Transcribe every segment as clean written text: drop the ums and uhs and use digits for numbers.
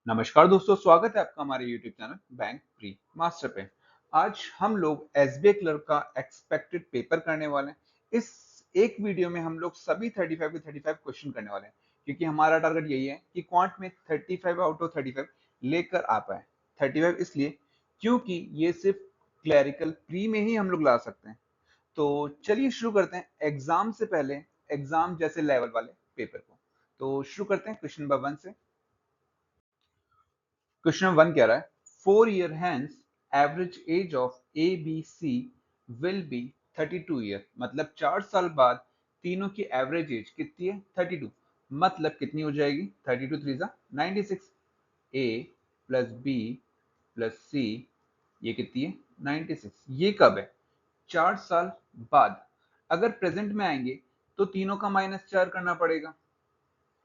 नमस्कार दोस्तों, स्वागत है आपका हमारे YouTube channel bank pre master पे। आज हम लोग एसबीआई क्लर्क का एक्सपेक्टेड पेपर करने वाले हैं। इस एक वीडियो में हम लोग सभी 35 के 35 क्वेश्चन करने वाले हैं, क्योंकि हमारा टारगेट यही है कि क्वांट में 35 आउट ऑफ 35 लेकर आ पाए। 35 इसलिए क्योंकि ये सिर्फ क्लरिकल प्री में ही हम लोग ला सकते हैं। तो चलिए शुरू करते हैं एग्जाम से पहले, एग्जाम जैसे लेवल वाले पेपर को। तो शुरू करते हैं क्वेश्चन नंबर 1 से। क्वेश्चन नंबर 1 कह रहा है 4 year hence average age of A B C will be 32 year. मतलब 4 साल बाद तीनों की एवरेज एज कितनी है? 32। मतलब कितनी हो जाएगी? 32 3 जा 96। ए प्लस बी प्लस सी, ये कितनी है? 96। ये कब है? 4 साल बाद। अगर प्रेजेंट में आएंगे तो तीनों का -4 करना पड़ेगा।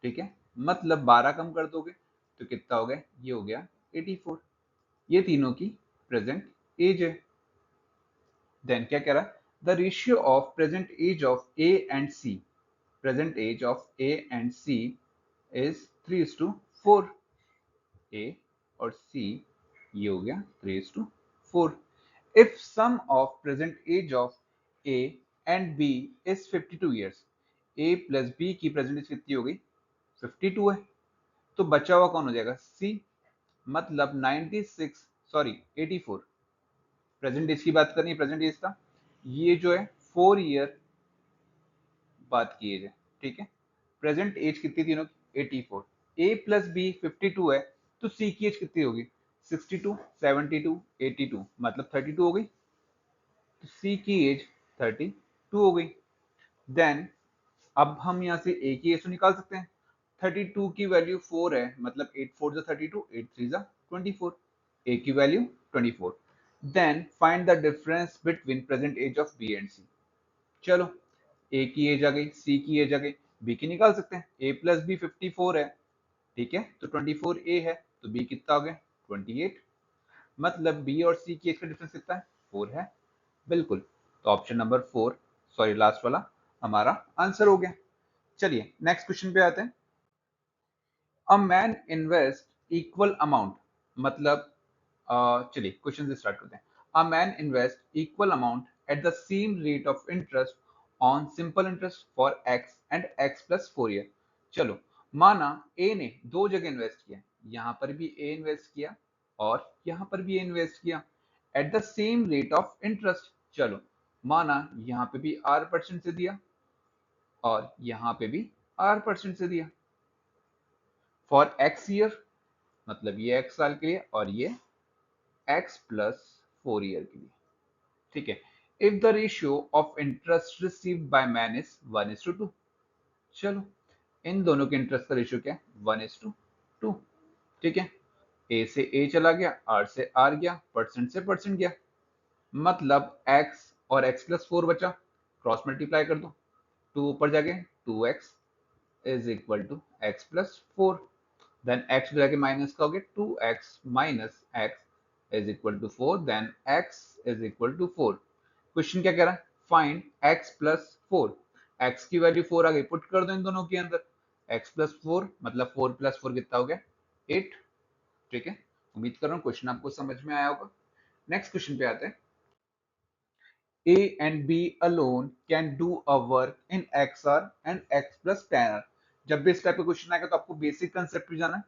ठीक है, मतलब 12 कम कर दोगे तो कितना हो गया? ये हो गया 84। ये तीनों की प्रेजेंट एज है। देन क्या कह रहा है? The ratio of present age of A and C, present age of A and C is 3:4। A और सी, ये हो गया 3:4। If sum of present age of A and B is 52 years, A plus B की present age कितनी हो गई? 52 है। तो बचा हुआ कौन हो जाएगा? सी। मतलब 96, सॉरी 84। प्रेजेंट एज की बात करनी है, प्रेजेंट एज का ये जो है 4 ईयर बाद की एज है। ठीक है, प्रेजेंट एज कितनी तीनों की? 84। ए प्लस बी 52 है, तो सी की एज कितनी होगी? 62, 72, 82, मतलब 32 हो गई। तो सी की एज 32 हो गई। देन अब हम यहाँ से ए की एज तो निकाल सकते हैं। 32 की वैल्यू 4 है, मतलब 8 4 जा 32, 8 3 जा 24। ए की value 24। Then find the difference between present age of B and C. चलो, ए की एज आ गई, सी की एज आ गई, बी की निकाल सकते हैं। ए प्लस बी 54 है, ठीक है, तो 24 ए है, तो बी कितना हो गया? 28। मतलब बी और सी की एज का डिफरेंस कितना है? 4 है। बिल्कुल, तो ऑप्शन नंबर 4, सॉरी लास्ट वाला, हमारा आंसर हो गया। चलिए नेक्स्ट क्वेश्चन पे आते हैं। A man invest equal amount, मतलब चलिए क्वेश्चन से स्टार्ट करते हैं। A man invest equal amount at the same rate of interest on simple interest for x and x plus 4 year. चलो, माना ए ने दो जगह इन्वेस्ट किया, यहाँ पर भी ए इन्वेस्ट किया और यहाँ पर भी ए इन्वेस्ट किया at the same rate of interest. चलो, माना यहाँ पे भी R% से दिया और यहाँ पे भी R% से दिया फॉर एक्स ईयर, मतलब ये x साल के लिए और ये x प्लस 4 ईयर के लिए। ठीक है, if the ratio of interest received by man is 1:2। चलो, इन दोनों के इंटरेस्ट का रेशियो क्या है? 1:2। ठीक है, ए से ए चला गया, आर से आर गया, परसेंट से परसेंट गया, मतलब x और x प्लस 4 बचा, क्रॉस मल्टीप्लाई कर दो, 2 ऊपर जाके 2x is equal to x plus 4। Then x को जाके माइनस करोगे, 2x minus x is equal to 4। Then x is equal to 4। Question क्या कह रहा है? Find x plus 4। x की वैल्यू 4 आ गई, पुट कर दो इन दोनों के अंदर। x प्लस 4 मतलब 4 प्लस 4 कितना हो गया? 8। ठीक है, उम्मीद कर रहा हूँ क्वेश्चन आपको समझ में आया होगा। नेक्स्ट क्वेश्चन पे आते हैं। A and B alone can do a work in XR and X plus 10R। जब भी इस टाइप का क्वेश्चन आएगा तो आपको बेसिक कंसेप्ट भी जाना है।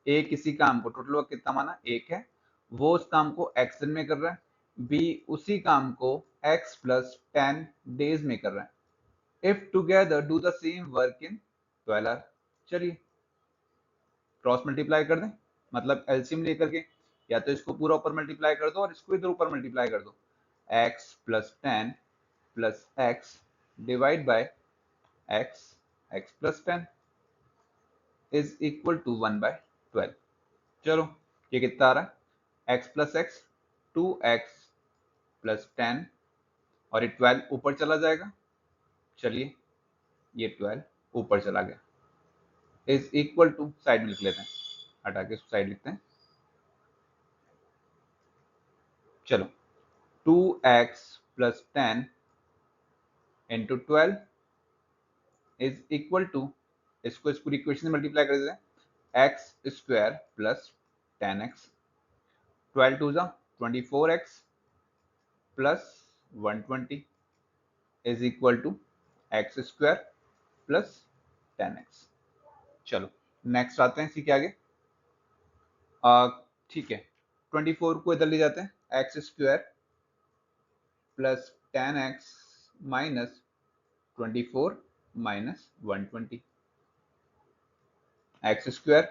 ए किसी काम को, टोटल वर्क कितना माना? 1 है, वो उस काम को x दिन में कर रहा है। बी उसी काम को x प्लस 10 डेज में कर रहा है। If together do the same work in 12 hour. चलिए क्रॉस मल्टीप्लाई कर दें, मतलब एलसीएम लेकर के, या तो इसको पूरा ऊपर मल्टीप्लाई कर दो और इसको इधर ऊपर मल्टीप्लाई कर दो। x plus 10 plus x divide by x, x plus 10 is equal to 1/12। चलो, ये कितना आ रहा है? x plus x, 2x plus 10, और ये 12 ऊपर चला जाएगा। चलिए, ये 12 ऊपर चला गया, इज इक्वल टू, साइड में लिख लेते हैं, हटा के साइड लिखते हैं। चलो, 2x plus 10 into 12 is equal to, इसको इस पूरी इक्वेशन से मल्टीप्लाई कर देते हैं, x square plus 10x, 12 two जा 24x प्लस 120 is equal to x square plus 10x। चलो नेक्स्ट आते हैं इसी के आगे। ठीक है, 24 को इधर ले जाते हैं, x square plus 10x minus 24 minus 120, x square,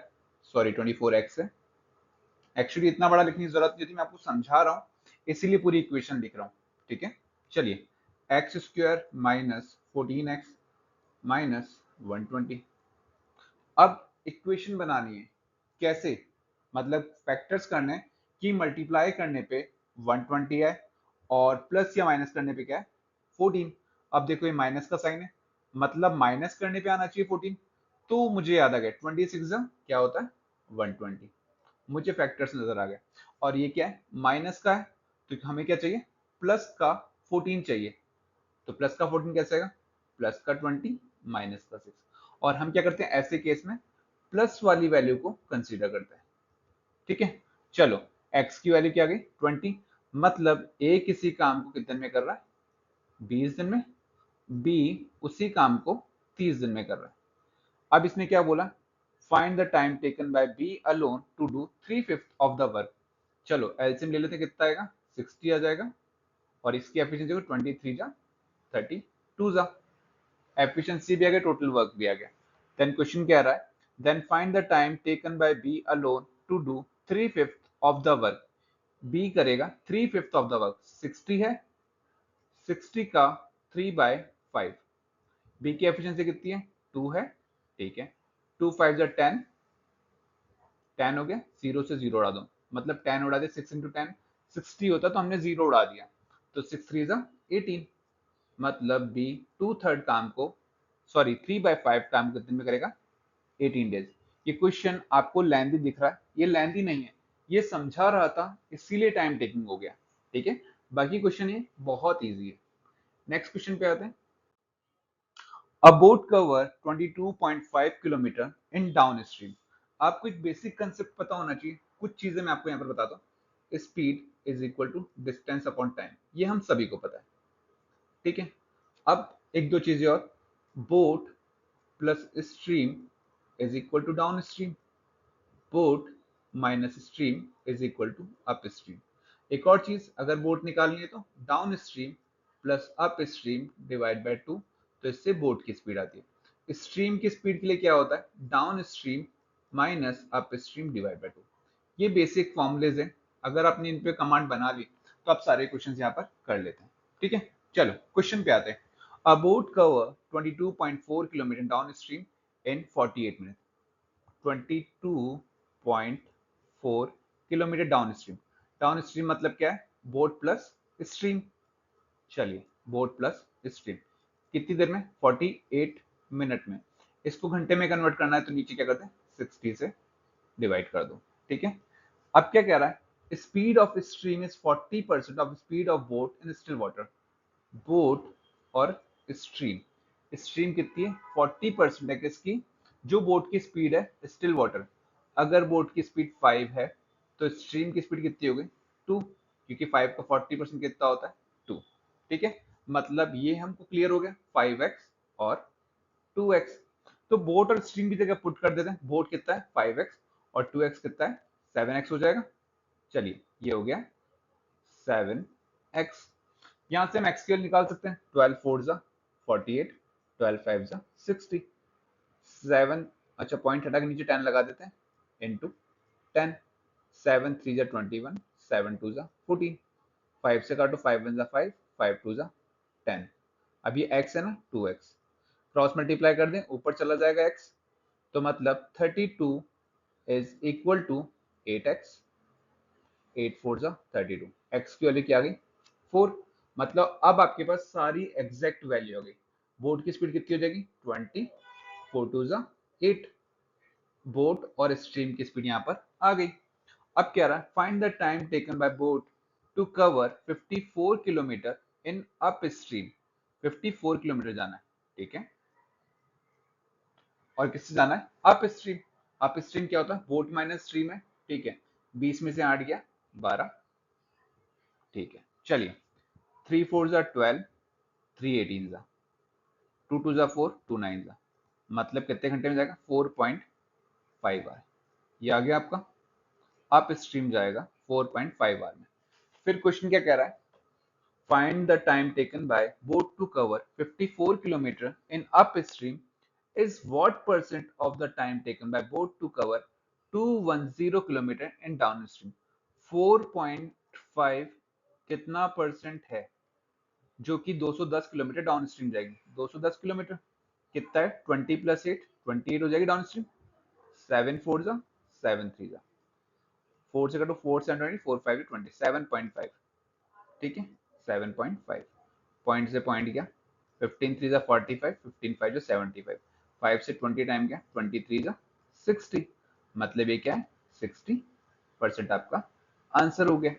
sorry 24x है। एक्चुअली इतना बड़ा लिखने की जरूरत नहीं थी, मैं आपको समझा रहा हूँ इसीलिए पूरी इक्वेशन लिख रहा हूँ। ठीक है, चलिए x square minus 14x minus 120। अब इक्वेशन बनानी है कैसे, मतलब फैक्टर्स करने हैं कि मल्टीप्लाई करने पे 120 है और प्लस या माइनस करने पे क्या है 14। अब देखो ये माइनस का साइन है, मतलब माइनस करने पे आना चाहिए 14, तो मुझे याद आ गया 26 क्या होता है 120, मुझे फैक्टर्स नजर आ गया। और ये क्या है माइनस का है, तो हमें क्या चाहिए प्लस का 14 चाहिए, तो प्लस का 14 कैसे आएगा, प्लस का 20 माइनस का 6। और हम क्या करते हैं ऐसे केस में प्लस वाली वैल्यू को कंसीडर करते हैं। ठीक है, चलो x की वैल्यू क्या आ गई 20, मतलब a किसी काम को कितने दिन में कर रहा है 20 दिन में, b उसी काम को 30 दिन में कर रहा है। अब इसने क्या बोला, find the time taken by B alone to do 3/5 of the work. चलो एलसीएम ले लेते हैं, कितना आएगा 60 आ जाएगा, और इसकी एफिशिएंसी देखो 23 जा 32 जा, एफिशिएंसी भी आ गया, टोटल वर्क भी आ गया। देन क्वेश्चन क्या रहा है, then find the time taken by B alone to do 3/5 of the work. B करेगा 3/5 ऑफ द वर्क, 60 है, 60 का 3/5, बी की एफिशिएंसी कितनी है 2 है। ठीक है, 2 5 जा 10, 10 हो गया, जीरो से जीरो उड़ा दो, मतलब 10 उड़ा दे, 6 इंटू 10 60 होता तो हमने जीरो उड़ा दिया, तो 6 3 जा 18, मतलब बी 2/3 काम को, सॉरी 3/5 काम कितने में करेगा 18 डेज। ये क्वेश्चन आपको लेंथी दिख रहा है, ये लेंथी नहीं है, ये समझा रहा था इसीलिए टाइम टेकिंग हो गया। ठीक है, बाकी क्वेश्चन ये बहुत इजी है। नेक्स्ट क्वेश्चन पे आते हैं। अ बोट कवर 22.5 किलोमीटर इन डाउन स्ट्रीम। आपको एक बेसिक कंसेप्ट पता होना चाहिए, कुछ चीजें मैं आपको यहाँ पर बताता हूँ। Speed is equal to distance upon time, ये हम सभी को पता है। ठीक है, अब एक दो चीजें और, boat plus stream is equal to down stream, boat minus stream is equal to up stream. एक और चीज, अगर बोट निकालनी है तो down stream plus up stream divide by 2, तो इससे बोट की स्पीड आती है। स्ट्रीम की स्पीड के लिए क्या होता है down stream minus up stream divide by 2। ये बेसिक फॉर्मुलेज है, अगर आपने इन पे कमांड बना ली तो आप सारे क्वेश्चन यहाँ पर कर लेते हैं। ठीक है, चलो क्वेश्चन पे आते हैं। अ boat cover 22.4 kilometre down stream in 48 minute, 22.4 kilometre down stream. Down stream मतलब क्या है बोट प्लस स्ट्रीम। चलिए बोट प्लस स्ट्रीम कितनी देर में 48 मिनट में, इसको घंटे में कन्वर्ट करना है तो नीचे क्या करते हैं 60 से डिवाइड कर दो। ठीक है, अब क्या कह रहा है speed of stream is 40% of speed of boat in still water. Boat और स्ट्रीम, स्ट्रीम कितनी है 40% है किसकी, जो बोट की स्पीड है स्टिल वाटर। अगर बोट की स्पीड 5 है तो स्ट्रीम की स्पीड कितनी होगी 2, क्योंकि 5 का 40% कितना होता है 2। ठीक है, मतलब ये हमको क्लियर हो गया 5x और 2x। तो बोट और स्ट्रीम की जगह पुट कर देते हैं, बोट कितना है 5x और 2x कितना है 7x हो जाएगा। चलिए ये हो गया 7x। यहां से हम एक्स की वैल्यू निकाल सकते हैं, 12 4 जा 48, 12 5 जा 60, 7, अच्छा पॉइंट हटा के नीचे 10 लगा देते हैं इनटू 10, 7 3 जा 21, 7 2 जा 14, 5 से काटो 5 1 जा 5, 5 2 जा 10। अब ये x है ना 2x, क्रॉस मल्टीप्लाई कर दें ऊपर चला जाएगा x, तो मतलब 32 इज इक्वल टू 8x, 8 4 जा 32, x की वैल्यू क्या आ गई 4। मतलब अब आपके पास सारी एग्जैक्ट वैल्यू हो गई। बोट की स्पीड कितनी हो जाएगी 20, 4 2 जा 8, बोट और स्ट्रीम की स्पीड यहाँ पर आ गई। अब क्या रहा find the time taken by boat to cover 54 kilometre in up stream. 54 kilometre जाना है, ठीक है, और किससे जाना है अप स्ट्रीम। अप स्ट्रीम क्या होता है, बोट माइनस स्ट्रीम है, ठीक है, 20 में से 8 गया 12, ठीक है। चलिए 3 4 जा 12, 3 18 जा, 2 2 जा 4, 2 9 जा, मतलब कितने घंटे में जाएगा, 4.5 आवर। ये आ गया आपका, अप स्ट्रीम जाएगा 4.5 आवर में। फिर क्वेश्चन क्या कह रहा है, find the time taken by boat to cover 54 kilometer in upstream is what percent of the time taken by boat to cover 210 kilometer in downstream। 4.5 कितना परसेंट है जो कि 210 किलोमीटर डाउनस्ट्रीम जाएगी। 210 किलोमीटर कितना है, 20 प्लस 8, 28 हो जाएगी डाउनस्ट्रीम। 7 4 जा 7 3 जा, 4 से कटो 4 7 20, 4 5 20, 7.5, ठीक है 7.5। पॉइंट से पॉइंट गया, 15 3 जा 45, 15 5 जा 75, 5 से 20 टाइम गया, 23 जा 60, मतलब ये क्या है, 60% आपका आंसर हो गया,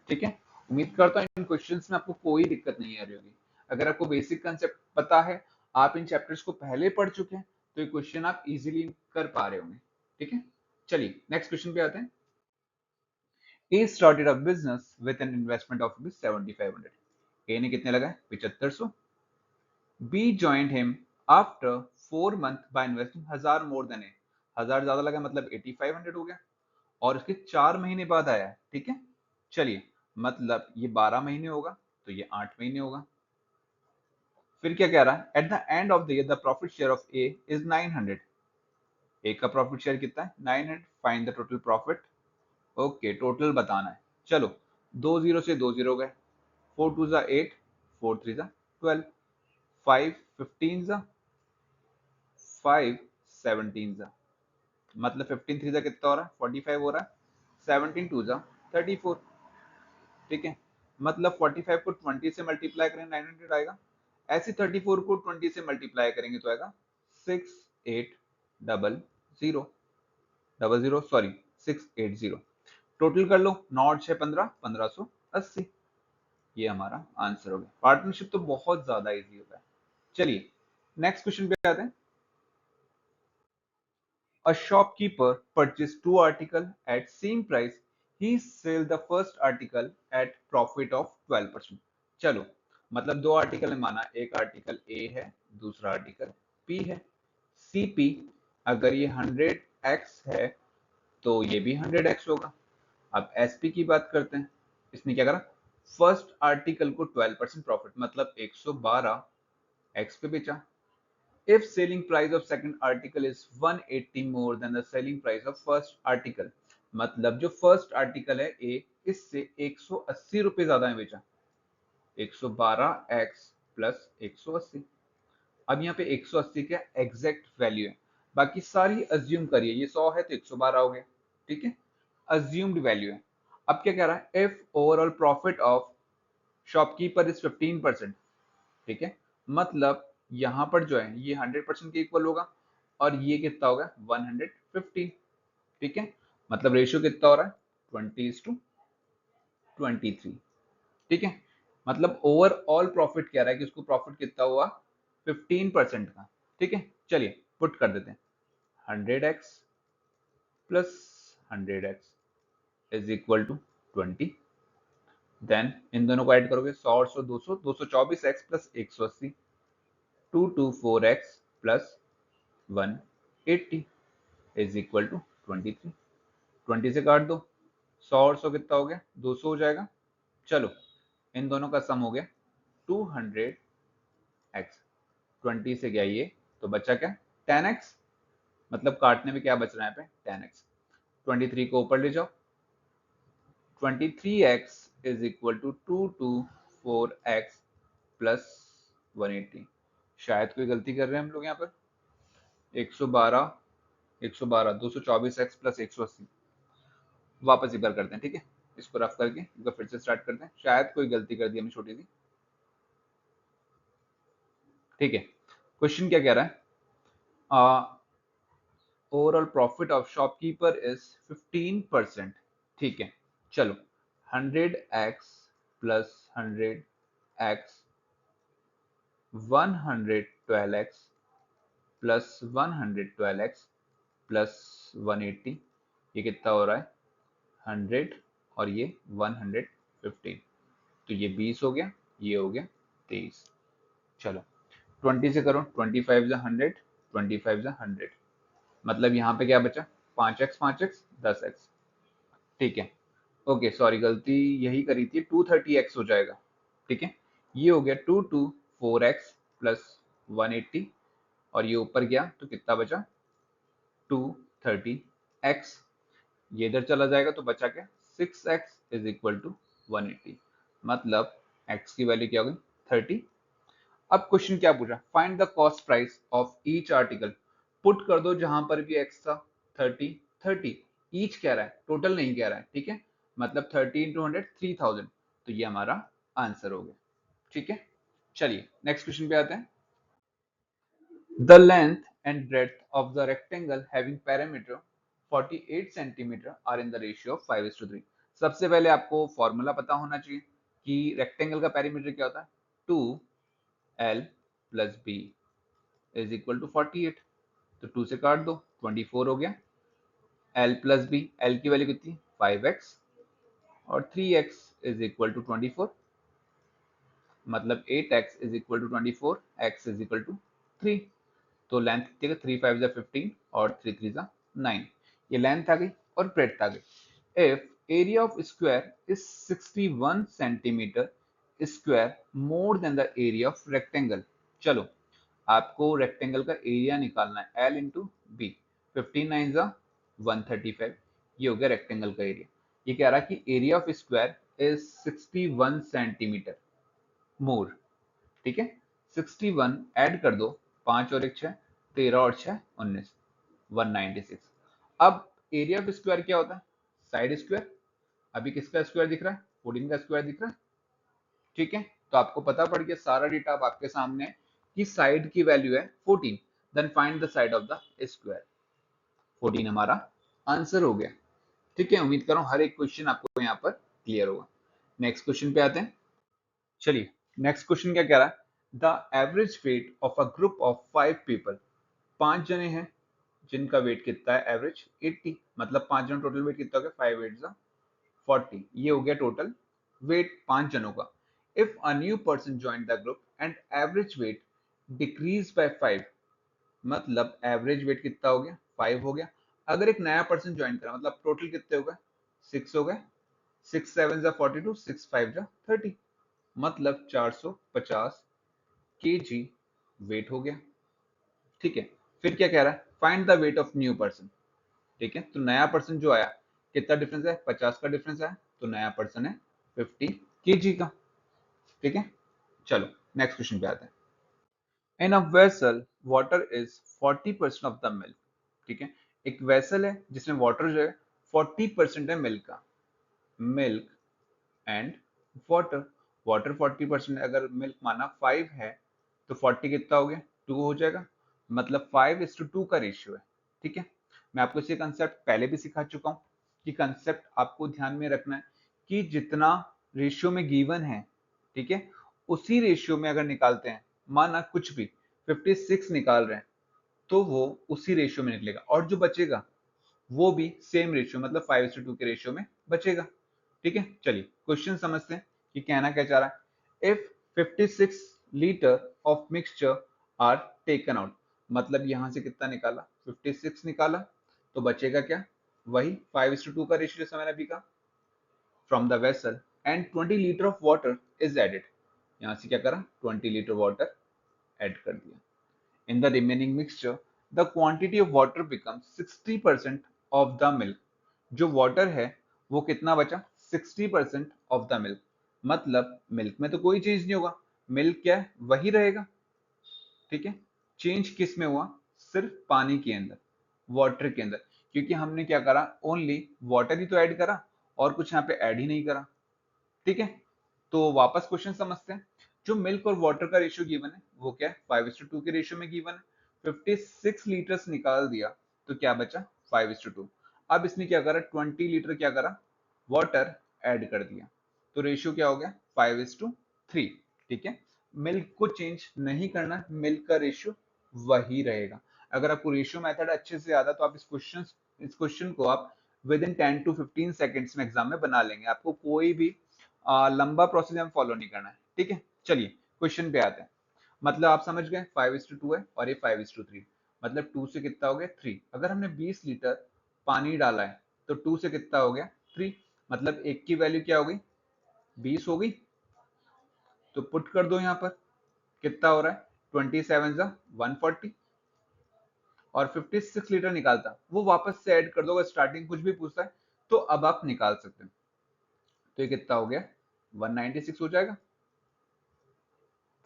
ठीक है। उम्मीद करता हूँ इन क्वेश्चंस में आपको कोई दिक्कत नहीं आ रही होगी। अगर आपको बेसिक कंसेप्ट पता है, आप इन चैप्टर्स को पहले पढ़ चुके हैं, तो ये क्वेश्चन आप इजीली कर पा रहे होंगे, ठीक है। चलिए नेक्स्ट क्वेश्चन पे आते हैं। A started a business with an investment of 7,500। A ने कितने लगाए, 7500। B joined him after 4 months by investing 1000 more than A। 1000 ज्यादा लगा मतलब 8500 हो गया, और इसके 4 महीने बाद आया है, ठीक है। चलिए मतलब ये 12 महीने होगा, तो ये 8 महीने होगा। फिर क्या कह रहा है, at the end of the year the profit share of A is 900। ए का प्रॉफिट शेयर कितना है, 900। Find the total profit. Okay total बताना है। चलो 2 जीरो से 2 जीरो गए, 4 2 जा 8, 4 3 जा 12, 5 15 जा, 5 17 जा, मतलब 15 3 जा कितना हो रहा है, 45 हो रहा है, 17 2 जा 34, ठीक है। मतलब 45 को 20 से मल्टीप्लाई करें 900 आएगा, ऐसे 34 को 20 से मल्टीप्लाई करेंगे तो आएगा 6800, डबल जीरो सॉरी 680। टोटल कर लो, 9 6 15, 1580। ये हमारा आंसर हो गया। पार्टनरशिप तो बहुत ज्यादा इजी होता है। चलिए नेक्स्ट क्वेश्चन पे आते हैं। A shopkeeper purchased two articles at same price. He sell the first article at profit of 12%। चलो मतलब दो आर्टिकल है, माना एक आर्टिकल ए है, दूसरा आर्टिकल पी है। सीपी अगर ये 100x है तो ये भी 100x होगा। अब एसपी की बात करते हैं। इसने क्या करा, फर्स्ट आर्टिकल को 12% प्रॉफिट मतलब 112x पे बेचा। If selling price of second article is 180 more than the selling price of first article, मतलब जो फर्स्ट आर्टिकल है ए, इससे 180 रुपए ज्यादा में बेचा, 112x प्लस 180। अब यहाँ पे 180 का एग्जैक्ट वैल्यू है, बाकी सारी अज्यूम करिए, ये 100 है तो 112 हो गया, ठीक है, अज्यूम्ड वैल्यू है। अब क्या कह रहा है, if overall profit of shopkeeper is 15%, ठीक है, मतलब यहाँ पर जो है ये 100% के इक्वल होगा, और ये कितना होगा 150, ठीक है, मतलब रेशियो कितना हो रहा है 20:23, ठीक है। मतलब ओवरऑल प्रॉफिट कह रहा है कि उसको प्रॉफिट कितना हुआ 15% का, ठीक है। चलिए पुट कर देते हैं, 100x plus 100x is equal to 20। Then इन दोनों को ऐड करोगे, 100 और 100 200, 224x plus 180, 224x plus 180 is equal to 23। 20 से काट दो, 100 और 100 कितना हो गया, 200 हो जाएगा। चलो इन दोनों का सम हो गया 200x, 20 से गया ये, तो बचा क्या 10x, मतलब काटने में क्या बच रहा है यहाँ पे 10x। 23 को ऊपर ले जाओ, 23x is equal to 224x plus 180। शायद कोई गलती कर रहे हैं हम लोग यहाँ पर, 112, 112, 224x प्लस 180, वापस एक बार करते हैं, ठीक है, इसको रफ करके एक बार फिर से स्टार्ट करते हैं, शायद कोई गलती कर दी हमने छोटी सी, ठीक है। क्वेश्चन क्या कह रहा है, overall profit of shopkeeper is 15%, ठीक है। चलो 100x plus 100x, 112x plus 112x plus 180, ये कितना हो रहा है 100, और ये 115, तो ये 20 हो गया, ये हो गया 23। चलो 20 से करो, 25 जा 100, 25 जा 100, मतलब यहाँ पे क्या बचा 5x 5x 10x, ठीक है। ओके सॉरी, गलती यही करी थी, 230x हो जाएगा, ठीक है। ये हो गया 224x प्लस 180, और ये ऊपर गया तो कितना बचा 230x, ये इधर चला जाएगा तो बचा क्या 6x इज इक्वल टू 180, मतलब x की वैल्यू क्या होगी 30। अब क्वेश्चन क्या पूछा, find the cost price of each article, put कर दो जहां पर भी x था 30 30, ईच कह रहा है टोटल नहीं कह रहा है, ठीक है, मतलब 30 इंटू 100 3000, तो ये हमारा आंसर हो गया, ठीक है। चलिए नेक्स्ट क्वेश्चन पे आते हैं। The length and breadth of the rectangle having perimeter 48 centimeter are in the ratio of 5:3। सबसे पहले आपको फॉर्मूला पता होना चाहिए कि रेक्टेंगल का पेरीमीटर क्या होता है, 2l plus b is equal to 48, तो 2 से काट दो 24 हो गया, l प्लस b, l की वैल्यू कितनी 5x, और 3x इज इक्वल टू 24, मतलब 8x is equal to 24, x is equal to 3, तो लेंथ कितनी है 3 5 15 और 3 3 9, ये लेंथ आ गई और ब्रेड्थ आ गई। If area of square is 61 centimetre square more than the area of rectangle, चलो आपको रेक्टेंगल का एरिया निकालना है, L इंटू बी, 15 9 135, ये हो गया रेक्टेंगल का एरिया। ये कह रहा है कि area of square is 61 centimetre more, ठीक है। 61 ऐड कर दो, 5 और 1 6, 13 और 6 19, 196। अब एरिया ऑफ स्क्वायर क्या होता है, साइड स्क्वायर, अभी किसका स्क्वायर दिख रहा है 14 का स्क्वायर दिख रहा है, ठीक है। तो आपको पता पड़ गया, सारा डेटा अब आपके सामने है कि साइड की वैल्यू है 14, then find the side of the square, 14 हमारा आंसर हो गया, ठीक है। उम्मीद करो हर एक क्वेश्चन आपको यहाँ पर क्लियर होगा। नेक्स्ट क्वेश्चन पे आते हैं। चलिए नेक्स्ट क्वेश्चन क्या कह रहा है, the average weight of a group of 5 people, 5 जने हैं जिनका वेट कितना है एवरेज 80, मतलब 5 जन टोटल वेट कितना हो गया 5 8 40, ये हो गया टोटल वेट 5 जनों का। If a new person join the group and average weight decrease by 5, मतलब एवरेज वेट कितना हो गया 5 हो गया। अगर एक नया पर्सन ज्वाइन करा मतलब टोटल कितने हो गए 6 हो गए, 6 7 42, 6 5 30, मतलब 450 kg वेट हो गया, ठीक है। फिर क्या कह रहा है, find the weight of new person, ठीक है। तो नया पर्सन जो आया कितना डिफरेंस है 50 का डिफरेंस है, तो नया पर्सन है 50 kg का, ठीक है। चलो नेक्स्ट क्वेश्चन पे आते हैं। In a vessel water is 40% of the milk, ठीक है। एक वेसल है जिसमें वाटर जो है 40% है मिल्क का, मिल्क एंड वाटर, वाटर 40% है, अगर मिल्क माना 5 है तो 40 कितना हो गया 2 हो जाएगा, मतलब 5:2 का रेशियो है, ठीक है। मैं आपको ये कंसेप्ट पहले भी सिखा चुका हूँ कि कंसेप्ट आपको ध्यान में रखना है कि जितना रेशियो में गिवन है, ठीक है, उसी रेशियो में अगर निकालते हैं, माना कुछ भी 56 निकाल रहे हैं तो वो उसी रेशियो में निकलेगा, और जो बचेगा वो भी सेम रेशियो मतलब 5:2 के रेशियो में बचेगा, ठीक है। चलिए क्वेश्चन समझते हैं कि कहना क्या चाह रहा है। If 56 litre of mixture are taken out, मतलब यहां से कितना निकाला 56 निकाला, तो बचेगा क्या वही 5:2 का रेशियो जैसा मैंने अभी कहा, from the vessel and 20 litre of water is added, यहां से क्या करा 20 लीटर वाटर ऐड कर दिया। In the remaining mixture, the quantity of water becomes 60% of the milk। जो water है वो कितना बचा 60% of the milk, मतलब मिल्क में तो कोई चेंज नहीं होगा, मिल्क क्या है वही रहेगा, ठीक है। चेंज किस में हुआ, सिर्फ पानी के अंदर, वाटर के अंदर, क्योंकि हमने क्या करा ओनली वाटर ही तो ऐड करा और कुछ यहाँ पे ऐड ही नहीं करा, ठीक है। तो वापस क्वेश्चन समझते हैं। जो मिल्क और वाटर का रेशियो गिवन है वो क्या है 5:2 के रेशियो में गिवन है, 56 लीटर्स निकाल दिया तो क्या बचा 5:2। अब इसने क्या करा 20 लीटर क्या करा वाटर ऐड कर दिया, तो रेशियो क्या हो गया 5:3, ठीक है। मिल्क को चेंज नहीं करना, मिल्क का रेशियो वही रहेगा। अगर आपको रेशियो मेथड अच्छे से आता तो आप इस क्वेश्चन को आप विद इन 10 टू 15 सेकेंड्स में एग्जाम में बना लेंगे। आपको कोई भी लंबा प्रोसीजर फॉलो नहीं करना है, ठीक है। चलिए क्वेश्चन पे आते हैं। मतलब आप समझ गए 5:2 है और ये 5:3, मतलब 2 से कितना हो गया 3। अगर हमने 20 लीटर पानी डाला है तो 2 से कितना हो गया 3, मतलब एक की वैल्यू क्या हो गई 20 हो गई। तो पुट कर दो यहाँ पर, कितना हो रहा है 27 जा 140, और 56 लीटर निकालता वो वापस से ऐड कर दो। अगर स्टार्टिंग कुछ भी पूछता है तो अब आप निकाल सकते हैं। तो ये कितना हो गया 196 हो जाएगा।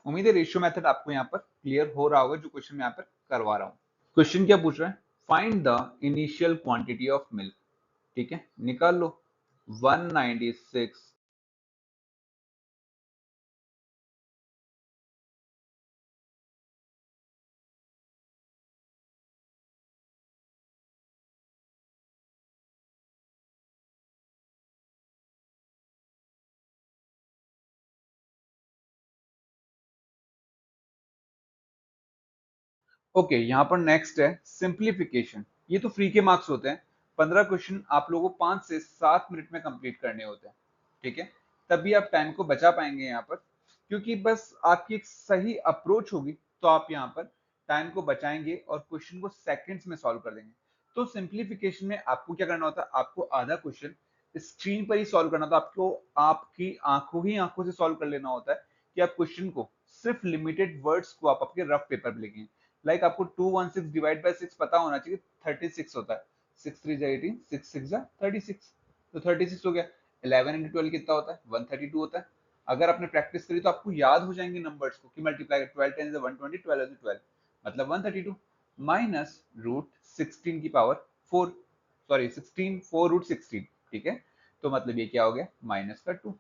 उम्मीद है रेशियो मेथड आपको यहाँ पर क्लियर हो रहा होगा जो क्वेश्चन मैं यहाँ पर करवा रहा हूँ। क्वेश्चन क्या पूछ रहा है, find the initial quantity of milk. ठीक है, निकाल लो 196। ओके, यहाँ पर नेक्स्ट है सिंप्लीफिकेशन। ये तो फ्री के मार्क्स होते हैं। 15 क्वेश्चन आप लोगों को 5 से 7 मिनट में कंप्लीट करने होते हैं, ठीक है। तभी आप टाइम को बचा पाएंगे यहाँ पर, क्योंकि बस आपकी एक सही अप्रोच होगी तो आप यहाँ पर टाइम को बचाएंगे और क्वेश्चन को सेकंड्स में सॉल्व कर देंगे। तो सिंप्लीफिकेशन में आपको क्या करना होता है, आपको आधा क्वेश्चन स्क्रीन पर ही सॉल्व करना होता है। आपको आपकी आंखों से सॉल्व कर लेना होता है कि आप क्वेश्चन को सिर्फ लिमिटेड वर्ड्स को आप आपके रफ पेपर पे लिखेंगे। लाइक आपको 216 डिवाइड बाय 6 पता होना चाहिए 36 होता है। 6 3 जा 18, 6 6 जा 36, तो 36 हो गया। 11 इंटू 12 कितना होता है 132 होता है। अगर आपने प्रैक्टिस करी तो आपको याद हो जाएंगे नंबर्स को कि मल्टीप्लाई 12 10 120, 12 12 मतलब 132 माइनस रूट 16 की पावर 4, सॉरी 16 4 रूट 16, ठीक है। तो मतलब ये क्या हो गया माइनस का 2।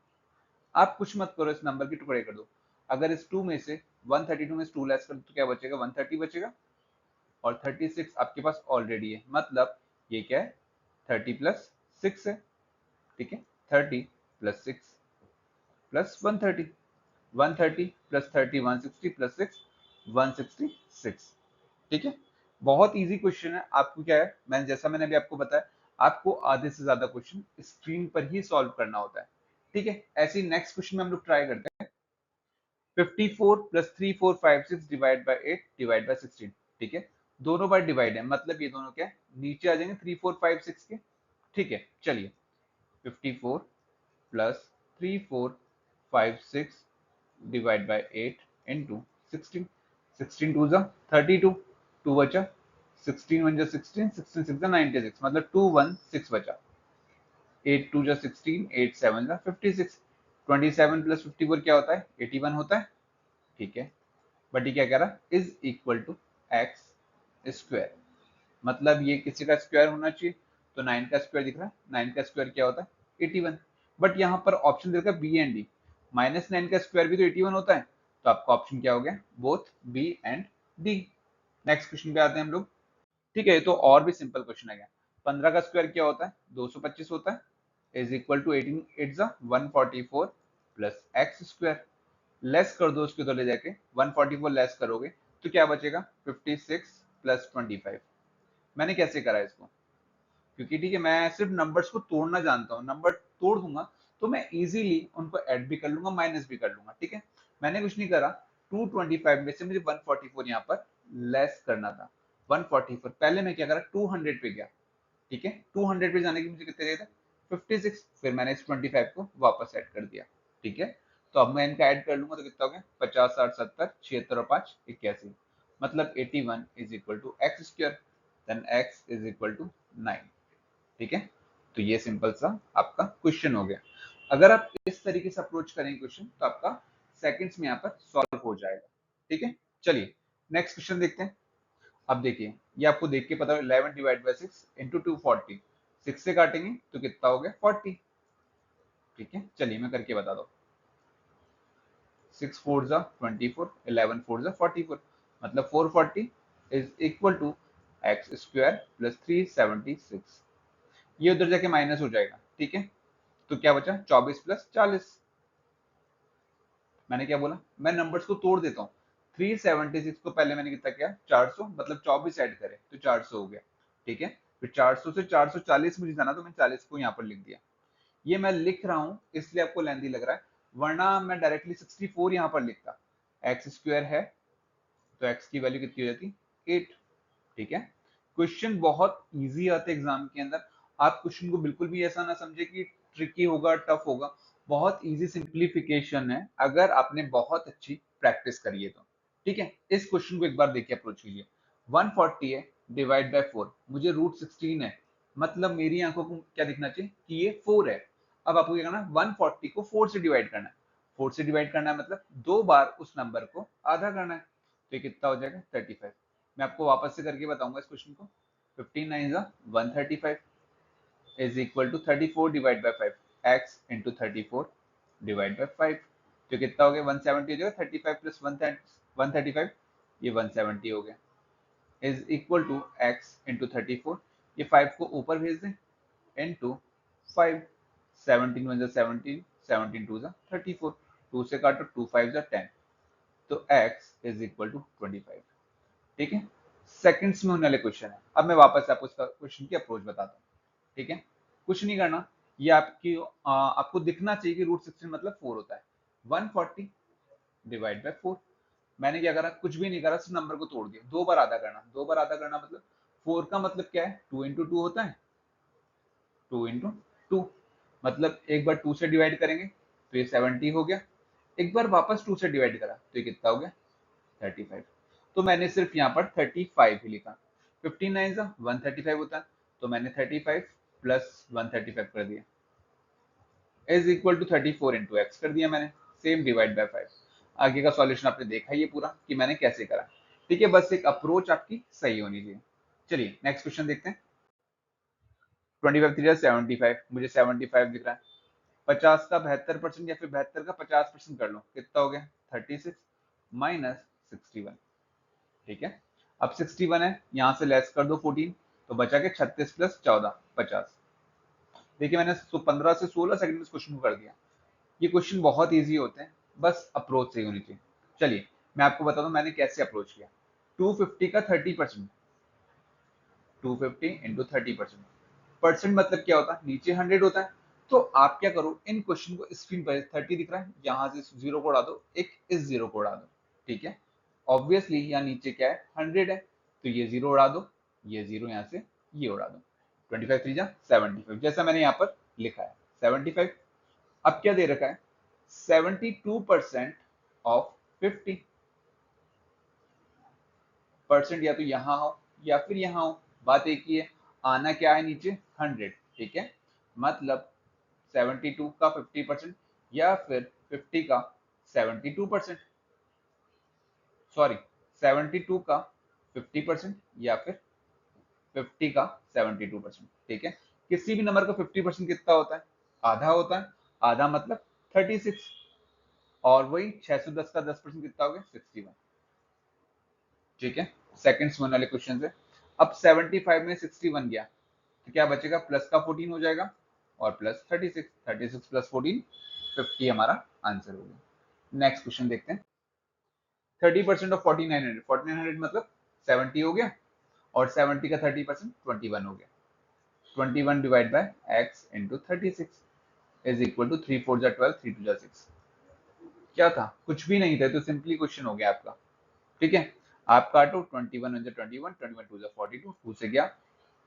आप कुछ मत करो, इस नंबर के टुकड़े कर दो। अगर इस 2 में से 132 में से 2 लेस कर दो तो क्या बचेगा 130 बचेगा, और 36 आपके पास ऑलरेडी है, मतलब ये क्या है 30 प्लस 6 है, ठीक है। 30 प्लस 6 प्लस 130, 130 प्लस 30 160 प्लस 6 166, ठीक है। बहुत इजी क्वेश्चन है। आपको क्या है, मैंने अभी आपको बताया, आपको आधे से ज्यादा क्वेश्चन स्क्रीन पर ही सॉल्व करना होता है, ठीक है। ऐसे ही नेक्स्ट क्वेश्चन में हम लोग ट्राई करते हैं। 54 plus 3456 divide by 8 divide by 16, ठीक है। दोनों बार डिवाइड है, मतलब ये दोनों क्या है नीचे आ जाएंगे 3456 के, ठीक है। चलिए 54 plus 3456 divide by 8 into 16, 16 two जा 32, 2 बचा, 16 1 जा 16, 16 6 जा 96, मतलब 216 बचा। 8 2 जा 16, 8 7 जा 56, 27 प्लस 54 क्या होता है 81 होता है, ठीक है। बट ये क्या कह रहा है is equal to x square, मतलब ये किसी का स्क्वायर होना चाहिए। तो 9 का स्क्वायर दिख रहा है, 9 का स्क्वायर क्या होता है 81। बट यहाँ पर ऑप्शन दे रखा है बी एंड डी, -9 का स्क्वायर भी तो 81 होता है। तो आपका ऑप्शन क्या हो गया both B and D. Next question पे आते हैं हम लोग, ठीक है। तो और भी सिंपल क्वेश्चन है। 15 का स्क्वायर क्या होता है 225 होता है, इज इक्वल टू 18 8 जा 144 प्लस एक्स स्क्वायर। लेस कर दो उसके तो ले जाके 144 लेस करोगे तो क्या बचेगा 56 प्लस 25। मैंने कैसे करा इसको, क्योंकि ठीक है मैं सिर्फ नंबर्स को तोड़ना जानता हूँ, नंबर तोड़ दूंगा तो मैं इजीली उनको ऐड भी कर लूंगा माइनस भी कर लूंगा, ठीक है। मैंने कुछ नहीं करा, 225 में से मुझे 144 यहाँ पर लेस करना था। 144 पहले मैं क्या करा 200 पे गया, ठीक है। 200 पे जाने की मुझे कितने देता 56, फिर मैंने इस 25 को वापस ऐड कर दिया, ठीक है। तो अब मैं इनका ऐड कर लूंगा तो कितना हो गया 50 60 70 76 और 5 81, मतलब 81 is equal to x square, then x is equal to 9, ठीक है। तो ये सिंपल सा आपका क्वेश्चन हो गया। अगर आप इस तरीके से अप्रोच करेंगे क्वेश्चन तो आपका सेकंड्स में यहाँ पर सॉल्व हो जाएगा, ठीक है। चलिए नेक्स्ट क्वेश्चन देखते हैं। अब देखिए ये आपको देख के पता है 11 डिवाइड बाय 6 इंटू 240, 6 से काटेंगे तो कितना हो गया 40, ठीक है। चलिए मैं करके बता दो, 6 4 जा 24, 11 4 जा 44, मतलब 440 is equal to x square plus 376। ये उधर जाके माइनस हो जाएगा, ठीक है। तो क्या बचा 24 प्लस 40। मैंने क्या बोला, मैं नंबर्स को तोड़ देता हूँ 376 को पहले मैंने कितना किया 400, मतलब 24 ऐड करे तो 400 हो गया, ठीक है। फिर 400 से 440 मुझे जाना, तो मैंने 40 को यहाँ पर लिख दिया। ये मैं लिख रहा हूँ इसलिए आपको लेंदी लग रहा है, वरना मैं डायरेक्टली 64 यहाँ पर लिखता। एक्स स्क्वायर है तो एक्स की वैल्यू कितनी हो जाती 8, ठीक है। क्वेश्चन बहुत इजी आते हैं एग्जाम के अंदर। आप क्वेश्चन को बिल्कुल भी ऐसा ना समझे कि ट्रिकी होगा, टफ होगा। बहुत इजी सिंप्लीफिकेशन है अगर आपने बहुत अच्छी प्रैक्टिस करी है तो, ठीक है। इस क्वेश्चन को एक बार देखिए, अप्रोच कीजिए। 140 है डिवाइड बाय 4, मुझे रूट 16 है, मतलब मेरी आंखों को क्या दिखना चाहिए कि ये 4 है। अब आपको क्या करना है, 140 को 4 से डिवाइड करना है। 4 से डिवाइड करना है मतलब 2 बार उस नंबर को आधा करना है, तो ये कितना हो जाएगा 35। मैं आपको वापस से करके बताऊंगा इस क्वेश्चन को। 15 9 135 is equal to 34 divide by 5, x into 34 divide by 5, जो कितना हो गया 170 हो जाएगा। 35 प्लस 135, ये 170 हो गया, is equal to x into 34, ये 5 को ऊपर भेज दें, इंटू 5, 17 1 17, 17 2 34, 2 से काटो, 2 5 10, तो x इज इक्वल टू 25, ठीक है। सेकंड्स में होने वाले क्वेश्चन है। अब मैं वापस आपको इसका क्वेश्चन की अप्रोच बताता हूँ, ठीक है। कुछ नहीं करना, ये आपको दिखना चाहिए कि रूट 16 मतलब 4 होता है। 140 डिवाइड बाय 4, मैंने क्या करा, कुछ भी नहीं करा, सिर्फ नंबर को तोड़ दिया। 2 बार आधा करना, 2 बार आधा करना मतलब 4 का मतलब क्या है, 2 इंटू 2 होता है, 2 इंटू 2, मतलब एक बार 2 से डिवाइड करेंगे तो ये 70 हो गया, एक बार वापस 2 से डिवाइड करा तो ये कितना हो गया 35। तो मैंने सिर्फ यहाँ पर 35 ही लिखा। 15 9 135 होता है, तो मैंने 35 प्लस 135 कर दिया, is equal to 34 into x कर दिया मैंने, सेम डिवाइड बाय 5। आगे का सॉल्यूशन आपने देखा ही है पूरा कि मैंने कैसे करा, ठीक है। बस एक अप्रोच आपकी सही होनी चाहिए। चलिए नेक्स्ट क्वेश्चन देखते हैं। 25 3 75, मुझे 75 दिख रहा है। 50 का 72% या फिर 72 का 50% कर लो, कितना हो गया 36 माइनस 61, ठीक है। अब 61 है, यहां से लेस कर दो 14, तो बचा के 36 प्लस 14 50। देखिए मैंने 15 से 16 सेकंड में इस क्वेश्चन को कर दिया। ये क्वेश्चन बहुत इजी होते हैं, बस अप्रोच सही होनी चाहिए। चलिए मैं आपको बताता हूँ मैंने कैसे अप्रोच किया। 250 का 30%, 250 इंटू 30%, परसेंट मतलब क्या होता है, नीचे 100 होता है। तो आप क्या करो, इन क्वेश्चन को स्क्रीन पर 30 दिख रहा है, यहाँ से जीरो को उड़ा दो, एक इस जीरो को उड़ा दो, ठीक है। ऑब्वियसली यहाँ नीचे क्या है 100 है, तो ये जीरो उड़ा दो, ये जीरो यहाँ से ये उड़ा दो। 25 3 75, जैसा मैंने यहाँ पर लिखा है 75। अब क्या दे रखा है 72% ऑफ 50%, या तो यहाँ हो या फिर यहाँ हो, बात एक ही है। आना क्या है नीचे 100, ठीक है। मतलब 72 का 50% या फिर 50 का 72%, सॉरी 72 का 50% या फिर 50 का 72%, ठीक है। किसी भी नंबर का 50% कितना होता है, आधा होता है। आधा मतलब 36, और वही 610 का 10% कितना हो गया 61, ठीक है। सेकंड्स में वाले क्वेश्चन है। अब 75 में 61 गया तो क्या बचेगा, प्लस का 14 हो जाएगा और प्लस 36, 36 प्लस 14 50 हमारा आंसर हो गया। नेक्स्ट क्वेश्चन देखते हैं। 30% ऑफ 4900, 4900 मतलब 70 हो गया, और 70 का 30% 21 हो गया। 21 divide by x into 36 is equal to 3 4 12, 3 2 6। क्या था, कुछ भी नहीं था, तो सिंपली क्वेश्चन हो गया आपका, ठीक है। आप काटो, 21 1 21, 21 2 42, 2 से गया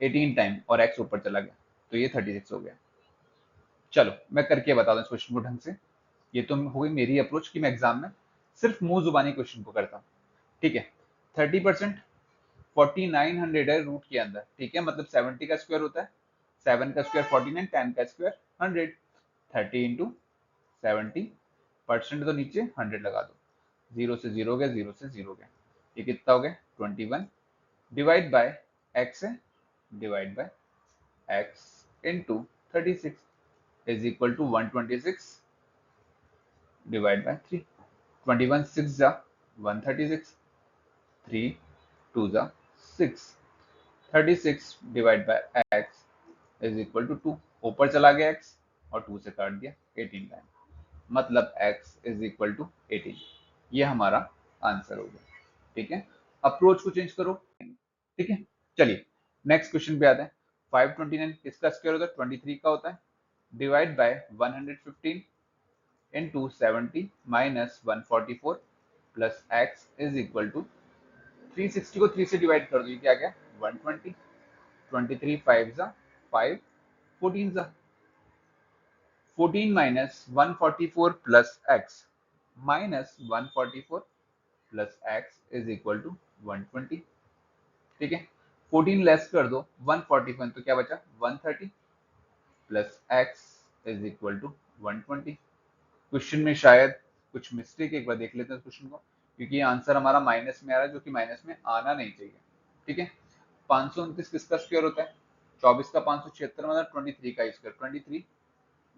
18 टाइम और एक्स ऊपर चला गया, तो ये 36 हो गया। चलो मैं करके बता दूं इस क्वेश्चन को ढंग से। ये तो हो गई मेरी अप्रोच कि मैं एग्जाम में सिर्फ मुंह जुबानी क्वेश्चन को करता हूँ, ठीक है। 30% 4900 है रूट के अंदर, ठीक है, मतलब 70 का स्क्वायर होता है, 7 का स्क्वायर 49, 10 का स्क्वायर 100, 30 इंटू 70, परसेंट तो नीचे 100 लगा दो, जीरो से जीरो गया, जीरो से जीरो गया, ये कितना हो गया 21 डिवाइड बाय एक्स है, divide by x into 36 is equal to 126 divide by 3। 21 6 जा 136, 3 2 जा 6, 36 divide by x is equal to 2, ऊपर चला गया x और 2 से काट दिया 18 टाइम, मतलब x इज इक्वल टू 18। ये हमारा आंसर होगा। ठीक है, अप्रोच को चेंज करो। ठीक है, चलिए नेक्स्ट क्वेश्चन पे आते हैं। 529 किसका स्क्वायर होता है? 23 का होता है। Divide by 115 into 70 minus 144 plus x is equal to 360 को 3 से डिवाइड कर दो, ये क्या गया 120, 23 5 जा 5, 14 जा 14 minus 144 plus x minus 144 plus x is equal to 120। ठीक है, 14 लेस कर दो 141 तो क्या बचा 130 plus x is equal to 120। Question में शायद कुछ मिस्टेक, एक बार देख लेते हैं क्वेश्चन को, क्योंकि ये आंसर हमारा माइनस में आ रहा है जो कि माइनस में आना नहीं चाहिए। ठीक है, 529 किसका स्क्वायर होता है? 24 का 576 मतलब 23 का square 23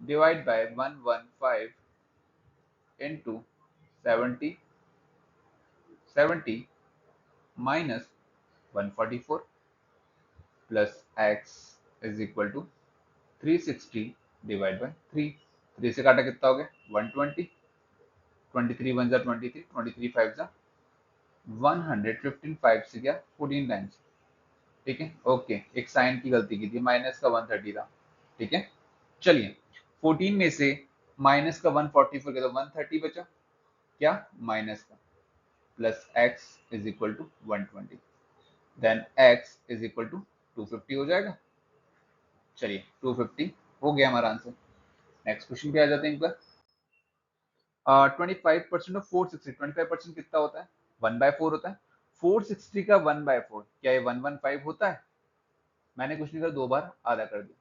divide by 115 into 70 70 minus 144 plus x is equal to 360 divide by 3। 3 से काटा कितना हो गया 120, 23 1 जा 23, 23 5 जा 115, 5 से गया 14 टाइम्स। ठीक है, ओके, एक साइन की गलती की थी, माइनस का 130 था। ठीक है, चलिए 14 में से माइनस का 144 गया तो 130 बचा, क्या माइनस का, plus x is equal to 120, then x is equal to 250 हो जाएगा। चलिए 250 हो गया हमारा आंसर। नेक्स्ट क्वेश्चन पे आ जाते हैं एक बार। 25% ऑफ 460, 25% कितना होता है 1/4 होता है। 460 का 1/4 क्या ये 115 होता है? मैंने कुछ नहीं करा, दो बार आधा कर दिया।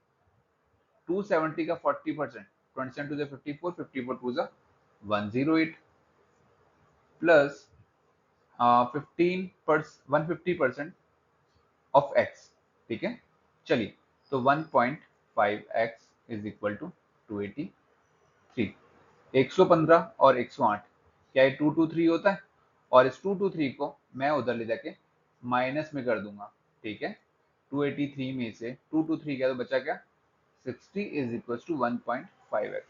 270 का 40%, 27 two 54, 54 two 108 plus 150% of x। ठीक है, चलिए तो 1.5x इज इक्वल टू 283। 115 और 108 क्या ये 223 होता है? और इस 223 को मैं उधर ले जाके माइनस में कर दूंगा। ठीक है, 283 में से 223 क्या तो बचा क्या 60 is equal to 1.5x।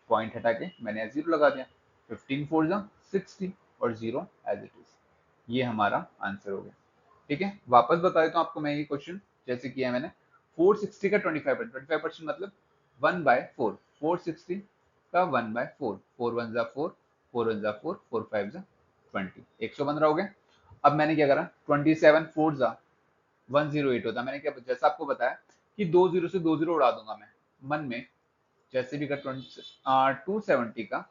Point हटा के मैंने जीरो लगा दिया, 15 4 जा 60 और जीरो एज इट इज। ये हमारा आंसर हो गया। ठीक है, वापस बता देता हूँ आपको मैं ये क्वेश्चन जैसे किया मैंने। 460 का 25%, 25% मतलब 1/4, 460 का 1/4, 4 1 जा 4, 4 1 जा 4, 4 5 जा 20, 115 हो गया। अब मैंने क्या करा 27 4 जा 108 होता, मैंने क्या जैसा आपको बताया कि दो जीरो से दो जीरो उड़ा दूंगा मैं मन में, जैसे भी कर 270 का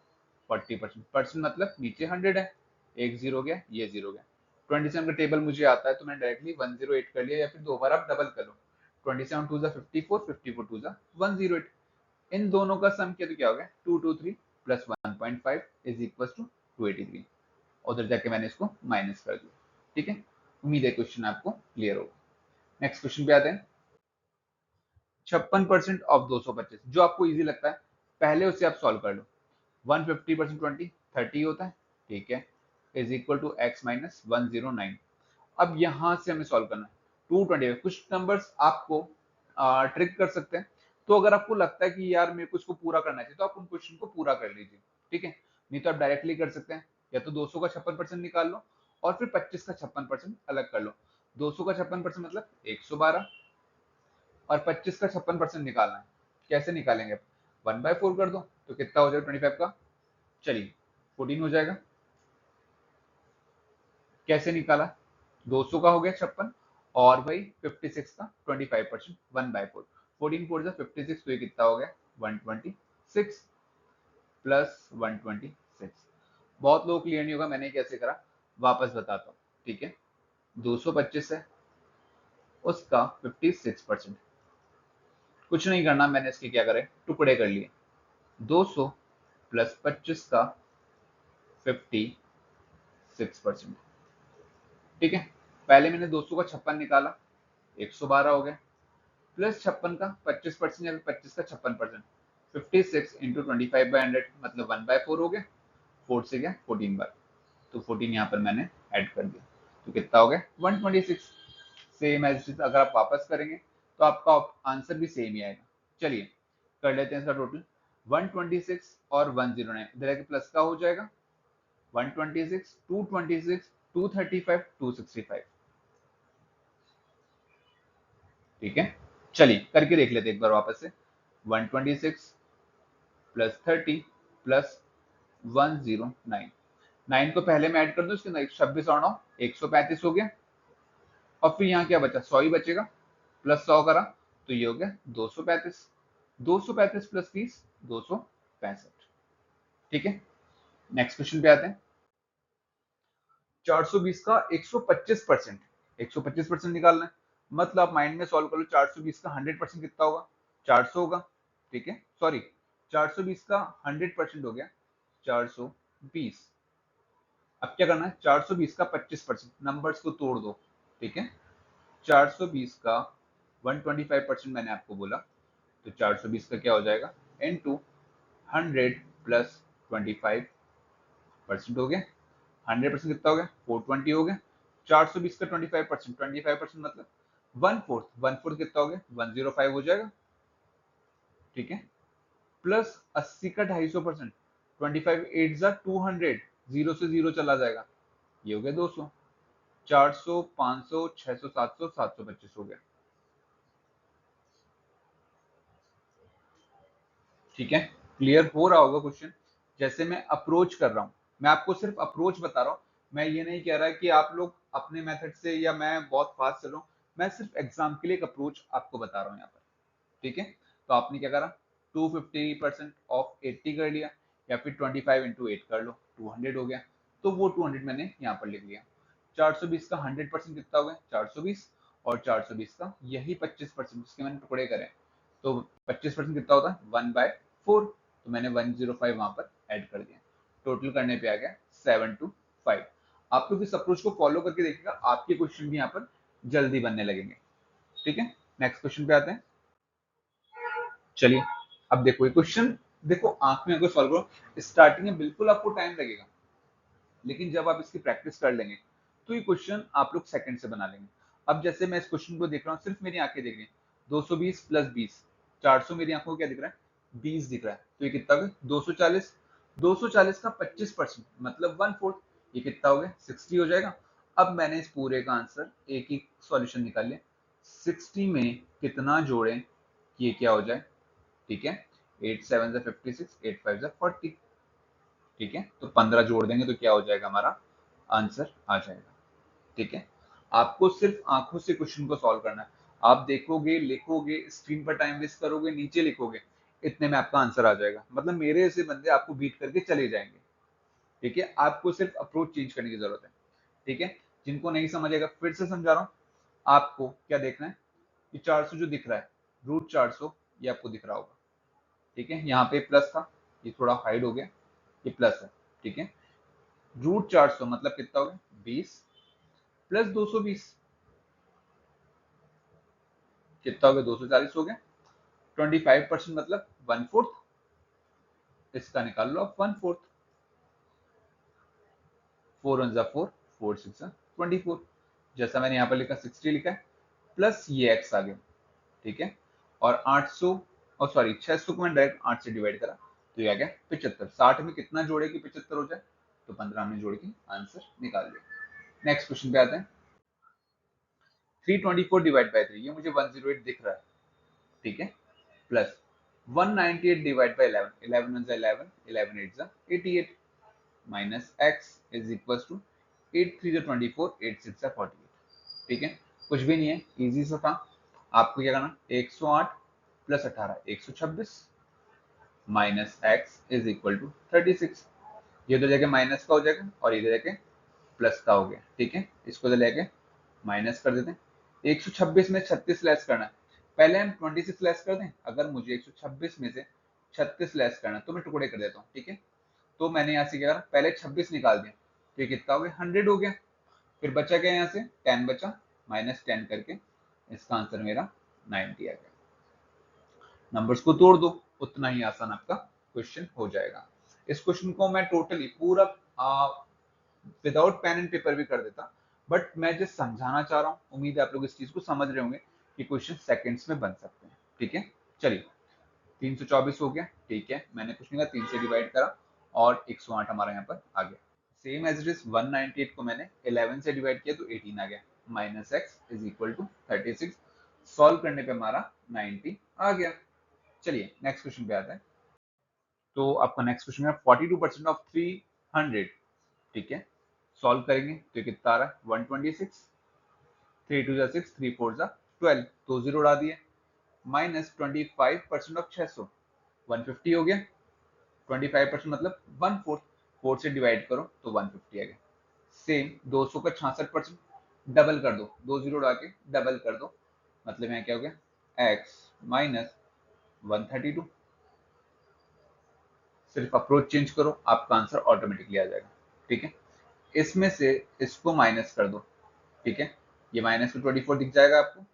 40%, परसेंट मतलब नीचे 100 है, एक जीरो हो गया, ये जीरो हो गया। 27 का टेबल मुझे आता है तो मैंने डायरेक्टली 108 कर लिया, या फिर दो बार आप डबल कर लो, 27 2 जा 54, 54 2 जा 108। इन दोनों का सम किया तो क्या हो गया 223 प्लस 1.5 इज इक्वल टू 283। उधर जाके मैंने इसको माइनस कर दिया। ठीक है, उम्मीद है क्वेश्चन आपको क्लियर होगा। नेक्स्ट क्वेश्चन पे आते हैं। 56% ऑफ 225, जो आपको इजी लगता है पहले उसे आप सॉल्व कर लो। 150% 20 30 होता है। ठीक है, is equal to x minus 109। अब यहां से हमें सॉल्व करना है 220। कुछ नंबर्स आपको ट्रिक कर सकते हैं, तो अगर आपको लगता है कि यार मेरे को इसको पूरा करना चाहिए तो आप उन क्वेश्चन को पूरा कर लीजिए। ठीक है, नहीं तो आप डायरेक्टली कर सकते हैं, या तो 200 का 56% निकाल लो और फिर 25 का 56% अलग कर लो। 200 का 56% मतलब 112, और 25 का 56% निकालना है। कैसे निकालेंगे? 1/4 कर दो तो कितना हो जाएगा 25 का, चलिए 14 हो जाएगा। कैसे निकाला? 200 का हो गया 56 और भाई 56 का 25%, 1/4, 14 4 जा 56, तो ये कितना हो गया 126 प्लस 126। बहुत लोग क्लियर नहीं होगा मैंने कैसे करा, वापस बताता हूँ। ठीक है, 225 है, उसका 56%, कुछ नहीं करना, मैंने इसके क्या करे टुकड़े कर लिए। 200 प्लस 25 का 56%। ठीक है, पहले मैंने 200 का 56 निकाला, 112 हो गया, प्लस 56 का 25% या 25 का 56%, 56 इंटू 25/100 मतलब 1/4 हो गया। 4 से गया 14 बार, तो 14 यहाँ पर मैंने ऐड कर दिया, तो कितना हो गया 126। सेम एज अगर आप वापस करेंगे तो आपका आंसर भी सेम ही आएगा। चलिए कर लेते हैं इसका टोटल। 126 और 109 इधर आके प्लस का हो जाएगा, 126, 226, 235, 265। ठीक है, चलिए करके देख लेते एक बार वापस से। 126 प्लस 30 प्लस 109, 9 को पहले में ऐड कर दो, उसके अंदर 126 और 9 135 हो गया। और फिर यहाँ क्या बचा, 100 ही बचेगा, प्लस 100 करा तो ये हो गया 235, 235 प्लस 30 265। ठीक है, नेक्स्ट क्वेश्चन पे आते हैं। 420 का 125%, 125% निकालना है, मतलब आप माइंड में सॉल्व कर लो। 420 का 100% कितना होगा, 400 होगा। ठीक है, सॉरी 420 का 100% हो गया 420। अब क्या करना है, 420 का 25%, नंबर्स को तोड़ दो। ठीक है, 420 का 125% मैंने आपको बोला, तो 420 का क्या हो जाएगा, इनटू 100 प्लस 25% हो गया। 100% कितना हो गया, 420 हो गया। 420 का 25%, 25% मतलब 1/4, 1/4 कितना हो गया, 105 हो जाएगा। ठीक है, प्लस 80 का 250%, 25 8 जा 200, जीरो से जीरो चला जाएगा, ये हो गया 200। 400, 500, 600, 700, 725 हो गया। ठीक है, क्लियर हो रहा होगा क्वेश्चन। जैसे मैं अप्रोच कर रहा हूँ, मैं आपको सिर्फ अप्रोच बता रहा हूँ, मैं ये नहीं कह रहा कि आप लोग अपने मेथड से या मैं बहुत फास्ट चल रहा हूँ, मैं सिर्फ एग्जाम के लिए एक अप्रोच आपको बता रहा हूँ यहाँ पर। ठीक है, तो आपने क्या करा, 250% ऑफ 80 कर लिया, या फिर 25 इंटू 8 कर लो, 200 हो गया, तो वो 200 मैंने यहाँ पर लिख लिया। 420 का 100% कितना हो गया, 420, और 420 का यही 25% जिसके मैंने टुकड़े करे, तो 25% कितना होता है, 1/4, तो मैंने 105 वहां पर ऐड कर दिया। टोटल करने पे आ गया 725। आप लोग इस अप्रोच को फॉलो करके देखिएगा, आपके क्वेश्चन भी यहाँ पर जल्दी बनने लगेंगे। ठीक है, नेक्स्ट क्वेश्चन पे आते हैं। चलिए, अब देखो ये क्वेश्चन, देखो आंख में अगर सॉल्व करो, स्टार्टिंग में बिल्कुल आपको टाइम लगेगा, लेकिन जब आप इसकी प्रैक्टिस कर लेंगे तो ये क्वेश्चन आप लोग सेकंड से बना लेंगे। अब जैसे मैं इस क्वेश्चन को देख रहा हूँ, सिर्फ मेरी आंखें देख रही हैं, 220 प्लस 20, 400 मेरी आंखों को क्या दिख रहा है, 20 दिख रहा है, तो ये कितना हो गया, 240, 240 का 25% मतलब 1/4, ये कितना हो गया, 60 हो जाएगा। अब मैंने इस पूरे का आंसर एक ही सॉल्यूशन निकाल लिया, 60 में कितना जोड़ें कि ये क्या हो जाए। ठीक है, 8 7 जा 56, 8 5 जा 40। ठीक है, तो 15 जोड़ देंगे तो क्या हो जाएगा, हमारा आंसर आ जाएगा। ठीक है, आपको सिर्फ आंखों से क्वेश्चन को सॉल्व करना है। आप देखोगे, लिखोगे, स्क्रीन पर टाइम वेस्ट करोगे, नीचे लिखोगे, इतने में आपका आंसर आ जाएगा, मतलब मेरे ऐसे बंदे आपको बीट करके चले जाएंगे। ठीक है, आपको सिर्फ अप्रोच चेंज करने की जरूरत है। ठीक है, जिनको नहीं समझेगा फिर से समझा रहा हूँ, आपको क्या देखना है, ये 400 जो दिख रहा है, रूट 400, ये आपको दिख रहा होगा। ठीक है, यहाँ पे प्लस था, ये थोड़ा हाइड हो गया, ये प्लस है। ठीक है, रूट 400 मतलब कितना हो गया, 20 प्लस 220, कितना हो गया, 240 हो गया। 25% मतलब 1/4, इसका निकाल लो आप 1/4, 4 1 जा 4, 4 6 जा 24, जैसा मैंने यहाँ पर लिखा 60 लिखा है, प्लस ये x आ गया। ठीक है, और 800, और सॉरी 600 को मैंने डायरेक्ट 8 से डिवाइड करा, तो ये आ गया 75। 60 में कितना जोड़े कि 75 हो जाए, तो 15 हमने जोड़ के आंसर निकाल लिया। नेक्स्ट क्वेश्चन पे आते हैं। 324 डिवाइड बाई 3, ये मुझे 108 दिख रहा है। ठीक है, प्लस 198 डिवाइड बाई 11, 11 1 जा 11, 11 8 जा 88, minus x is equal to 8 3 जा 24, 8 6 जा 48। ठीक है, कुछ भी नहीं है, इजी सा था। आपको क्या करना, 108 plus 18 126, minus x is equal to 36, ये तो जगह माइनस का हो जाएगा और इधर जाके प्लस का हो गया। ठीक है, इसको तो लेके माइनस कर देते हैं। 126 में 36 लेस करना है, पहले हम 26 लेस कर दें, अगर मुझे 126 में से 36 लेस करना है तो मैं टुकड़े कर देता हूँ। ठीक है, तो मैंने यहाँ से क्या करा, पहले 26 निकाल दिया, तो ये कितना हो गया, 100 हो गया। फिर बचा क्या, यहाँ से 10 बचा, माइनस 10 करके इसका आंसर मेरा 90 आ गया। नंबर्स को तोड़ दो, उतना ही आसान आपका क्वेश्चन हो जाएगा। इस क्वेश्चन को मैं टोटली पूरा विदाउट पेन एंड पेपर भी कर देता, बट मैं जस्ट समझाना चाह रहा हूँ, उम्मीद है आप लोग इस चीज को समझ रहे होंगे कि क्वेश्चन सेकंड्स में बन सकते हैं। ठीक है, चलिए 324 हो गया। ठीक है, मैंने कुछ नहीं कहा, 3 से डिवाइड करा और 108 हमारा यहाँ पर आ गया। सेम एज इट इज 198 को मैंने 11 से डिवाइड किया तो 18 आ गया, minus x is equal to 36। Solve करने पे हमारा 90 आ गया। चलिए नेक्स्ट क्वेश्चन पे आता है। तो आपका नेक्स्ट क्वेश्चन है 42% ऑफ 300। ठीक है, सॉल्व करेंगे तो ये कितना आ रहा है 126। 3 2 जा 6, 3 4 जा 12, तो जीरो उड़ा दिए। माइनस 25% ऑफ 600, 150 हो गया। 25% मतलब 1/4, 4 से डिवाइड करो तो 150 आ गया। सेम 200 का 66%, डबल कर दो, दो जीरो उड़ा के डबल कर दो, मतलब यहाँ क्या हो गया x माइनस 132। सिर्फ अप्रोच चेंज करो, आपका आंसर ऑटोमेटिकली आ जाएगा। ठीक है, इसमें से इसको माइनस कर दो। ठीक है, ये माइनस का 24 दिख जाएगा आपको,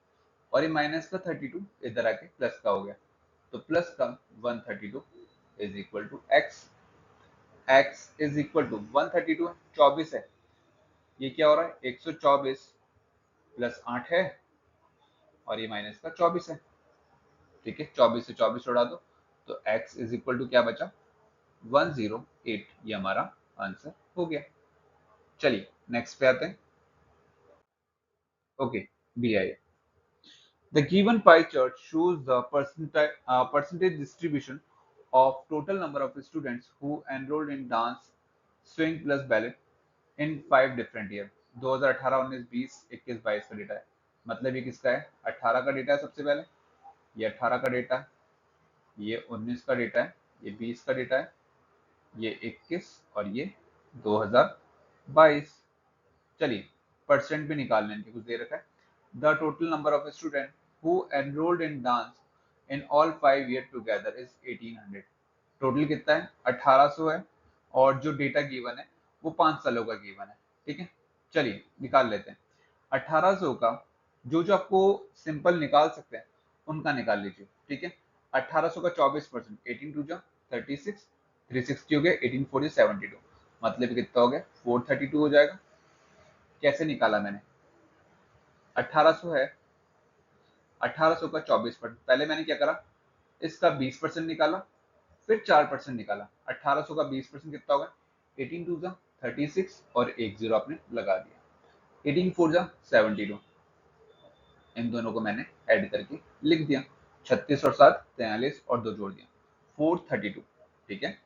और ये माइनस का 32 इधर आके प्लस का हो गया, तो प्लस का 132 is equal to x. X is equal to 132 है, 24 है, ये क्या हो रहा है 124 प्लस 8 है, और ये माइनस का 24 है। ठीक है, 24 से 24 उड़ा दो, तो x इज इक्वल टू क्या बचा 108। ये हमारा आंसर हो गया। चलिए नेक्स्ट पे आते हैं। Okay, B I. The given pie chart shows the percentage distribution of total number of students who enrolled in dance, swing plus ballet in 5 different years। 2018, 19, 20, 21, 22 का डेटा है। मतलब ये किसका है 18 का डेटा है सबसे पहले, ये 18 का डेटा है, ये 19 का डेटा है, ये 20 का डेटा है, ये 21 और ये 2022। चलिए परसेंट भी निकालने इनके कुछ दे रखा है। The total number of student who enrolled in dance in all 5 year together is 1800। Total कितना है 1800 है, और जो डेटा गिवन है वो 5 सालों का गिवन है। ठीक है, चलिए निकाल लेते हैं। 1800 का जो जो आपको सिंपल निकाल सकते हैं उनका निकाल लीजिए। ठीक है, 1800 का 24%, 18 टू जा 36, 360 हो गया, 18 4 जा 72, मतलब कितना हो गया 432 हो जाएगा। कैसे निकाला मैंने 1800 है, 1800 का 24%, पहले मैंने क्या करा इसका 20% निकाला, फिर 4% निकाला। 1800 का 20% कितना होगा 18 टू जा 36, और एक जीरो आपने लगा दिया। 18 4 जा 72, इन दोनों को मैंने ऐड करके लिख दिया। 36 और 7 43, और दो जोड़ दिया 432। ठीक है,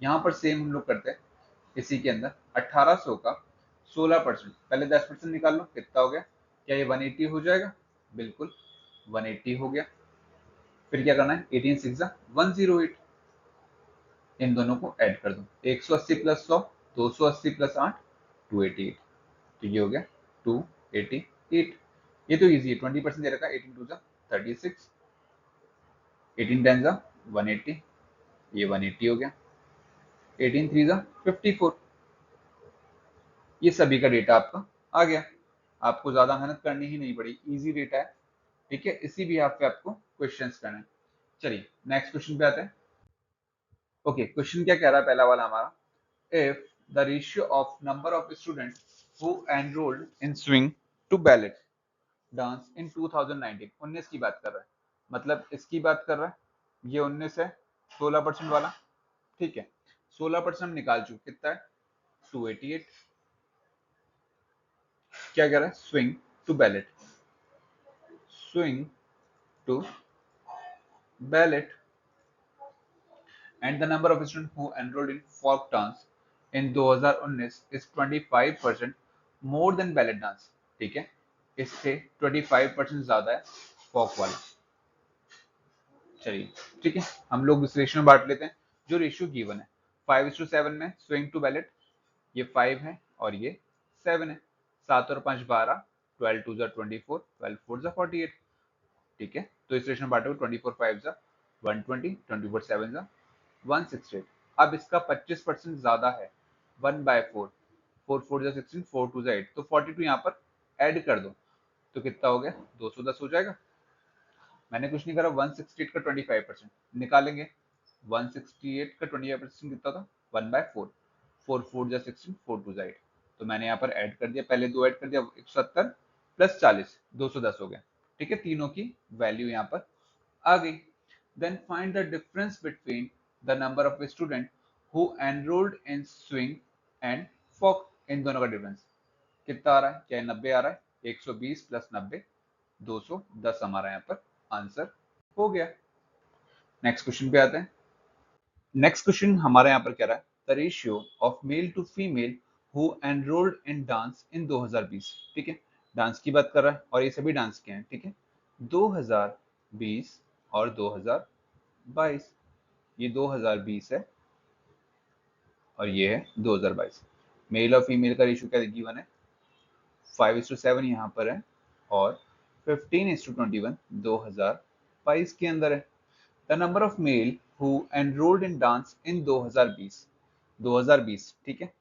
यहाँ पर सेम हम लोग करते हैं। इसी के अंदर 1800 का 16%, पहले 10% निकाल लो, कितना हो गया, क्या ये 180 हो जाएगा, बिल्कुल 180 हो गया। फिर क्या करना है 18 6 जा 108, इन दोनों को ऐड कर दो, 180 प्लस 100, 280 प्लस 8, 288। तो ये हो गया 288। ये तो इजी है, 20% दे रखा है। 18 टू जा 36, 18 10 जा 180, ये 180 हो गया। 18 3 जा 54, ये सभी का डेटा आपका आ गया। आपको ज्यादा मेहनत करनी ही नहीं पड़ी, इजी डेटा है। ठीक है, इसी भी पे आपको क्वेश्चंस करना है। चलिए नेक्स्ट क्वेश्चन पे आते हैं। ओके, क्वेश्चन क्या कह रहा है पहला वाला हमारा, if the ratio of number of student who enrolled in swing to ballet dance in 2019, 19 की बात कर रहा है, मतलब इसकी बात कर रहा है। ये 19 है, 16% वाला। ठीक है, 16% हम निकाल चुके, कितना है 288। क्या कह रहा है swing to ballet, swing to ballet, and the number of students who enrolled in folk dance in 2019 is 25% more than ballet dance। ठीक है, इससे 25% ज्यादा है folk वाला। चलिए ठीक है, हम लोग इस रेशियो में बांट लेते हैं जो रेशियो गिवन है। 5:7 में स्विंग टू बैलेट, ये 5 है और ये 7 है। 7 और 5 12, 12 2 जा 24, 12 4 जा 48। ठीक है, तो इस रेशियो में बांटोगे 24 5 जा 120, 24 7 जा 168। अब इसका 25% ज्यादा है, 1/4, 4 4 जा 16, 4 2 जा 8, तो 42 यहाँ पर ऐड कर दो, तो कितना हो गया 210 हो जाएगा। मैंने कुछ नहीं करा, 168 का 25% निकालेंगे। 168 का 25% कितना था 1/4, 4 4 जा 16, 4 2 जा 8, तो मैंने यहाँ पर ऐड कर दिया, पहले दो ऐड कर दिया, 170 प्लस 40 210 हो गया। ठीक है, तीनों की वैल्यू यहाँ पर आ गई। Then find the difference between the number of students who enrolled in swing and फोक, इन दोनों का डिफरेंस कितना आ रहा है, क्या 90 आ रहा है, 120 प्लस 90 210 हमारा यहाँ पर आंसर हो गया। नेक्स्ट क्वेश्चन पे आते हैं। नेक्स्ट क्वेश्चन हमारे यहाँ पर कह रहा है the ratio of male to female who enrolled in dance in 2020। ठीक है, डांस की बात कर रहा है और ये सभी डांस के हैं। ठीक है, 2020 और 2022, ये 2020 है और ये है 2022। मेल और फीमेल का रेशियो क्या गिवन है, 5:7 यहाँ पर है और 15:21 2022 के अंदर है। The number of male who enrolled in dance in 2020, ठीक है,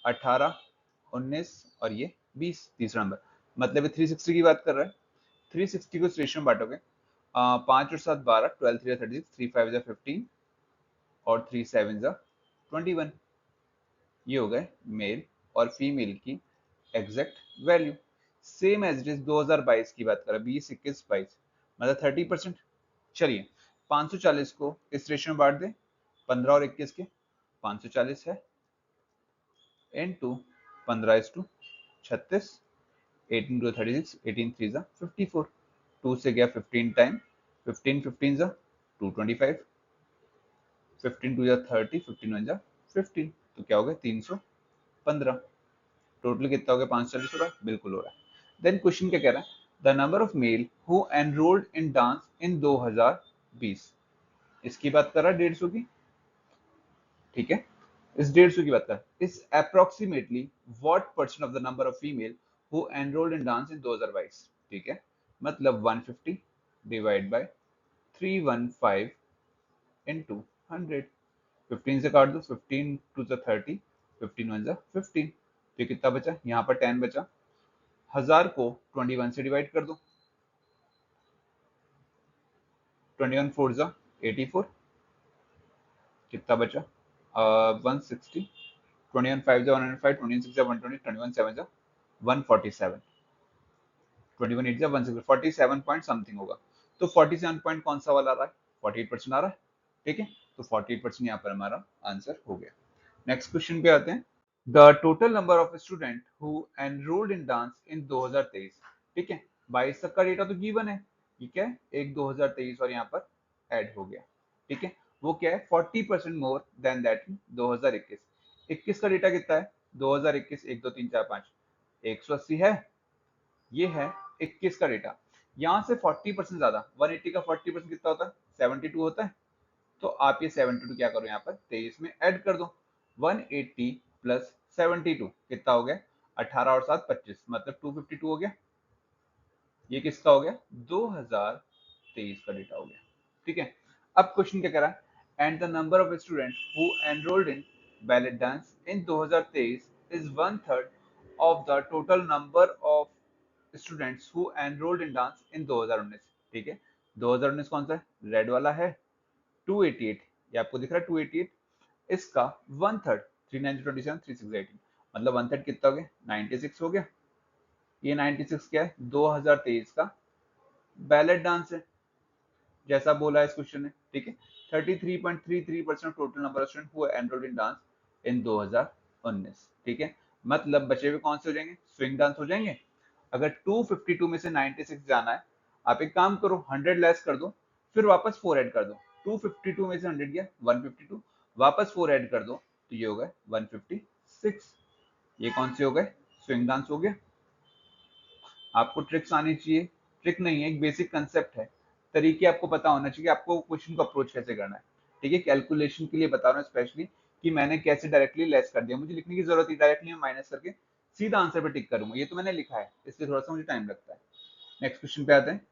18, 19 और ये 20, तीसरा नंबर, मतलब ये 360 की बात कर रहा है। 360 को इस रेशियो में बांटोगे, 5 और 7 12, 12 3 36, 3 5 15 और 3 7 21। ये हो गए मेल और फीमेल की exact value. Same as it is 2022 की बात करें, 20 21 22, मतलब 30%। चलिए 540 को इस रेशियो में बांट दें, 15 और 21 के, 540 है इनटू 15:36, 18 टू 36, 18 3 54, 2 से गया 15 टाइम, 15 15 225, 15 2 30, 15 1 15, तो क्या हो गया 315। टोटल कितना हो गया, 540 हो रहा है, बिल्कुल हो रहा है। देन क्वेश्चन क्या कह रहा है, the number of male who enrolled in dance in 2020, इसकी बात कर रहा है 150 की। ठीक है, इस 150 की बात कर, इस approximately what percent of the number of female who enrolled in dance इन 2022। ठीक है, मतलब 150 डिवाइड बाय 315 इनटू 100। 15 से काट दो, 15 टू 30, 15 1 15, तो ये कितना बचा, यहाँ पर 10 बचा। 1000 को 21 से डिवाइड कर दो, 21 4 84, कितना बचा 160, 21 5 105, 21 6 120, 21 7 147, 21 8 160, 47 पॉइंट समथिंग होगा। तो 47 पॉइंट कौन सा वाला आ रहा है, 48% आ रहा है। ठीक है, तो 48% यहाँ पर हमारा आंसर हो गया। नेक्स्ट क्वेश्चन पे आते हैं। The total number of student who enrolled in dance इन 2023। ठीक है, 22 तक का डेटा तो गिवन है, ठीक है, एक 2023 और यहाँ पर ऐड हो गया। ठीक है, वो क्या है, 40% मोर देन दैट इन 2021। 21 का डेटा कितना है, 2021 1 2 3 4 5 180 है, ये है 21 का डेटा। यहाँ से 40% ज्यादा, 180 का 40% कितना होता है, 72 होता है। तो आप ये 72 क्या करो, यहाँ पर 23 में ऐड कर दो। 180 प्लस 72 कितना हो गया, 18 और 7 25, मतलब 252 हो गया। ये किसका हो गया, 2023 का डेटा हो गया। ठीक है, अब क्वेश्चन क्या कह रहा है, and the number of student who enrolled in ballot dance in 2023 is 1/3 of the total number of students who enrolled in dance in 2019। ठीक है, 2019 कौन सा है, रेड वाला है, 288, ये आपको दिख रहा है 288, इसका 1/3, 3 9 27 3 6 18, मतलब 1/3 कितना हो गया, 96 हो गया। ये 96 क्या है, 2023 का बैलेट डांस है, जैसा बोला है इस क्वेश्चन ने। ठीक है, 33.33% total number of student who enrolled in dance in 2019। ठीक है, मतलब बचे हुए कौन से हो जाएंगे, स्विंग डांस हो जाएंगे। अगर 252 में से 96 जाना है, आप एक काम करो, 100 लेस कर दो, फिर वापस 4 ऐड कर दो। 252 में से 100 गया 152, वापस 4 ऐड कर दो, तो ये हो गए 156। ये कौन से हो गए, स्विंग डांस हो गया। आपको ट्रिक्स आनी चाहिए, ट्रिक नहीं है, एक बेसिक कंसेप्ट है, तरीके आपको पता होना चाहिए आपको क्वेश्चन को अप्रोच कैसे करना है। ठीक है, कैलकुलेशन के लिए बता रहा हूँ स्पेशली, कि मैंने कैसे डायरेक्टली लेस कर दिया, मुझे लिखने की जरूरत है, डायरेक्टली मैं माइनस करके सीधा आंसर पे टिक करूंगा, ये तो मैंने लिखा है, इसलिए थोड़ा सा मुझे टाइम लगता है। नेक्स्ट क्वेश्चन पे आते हैं।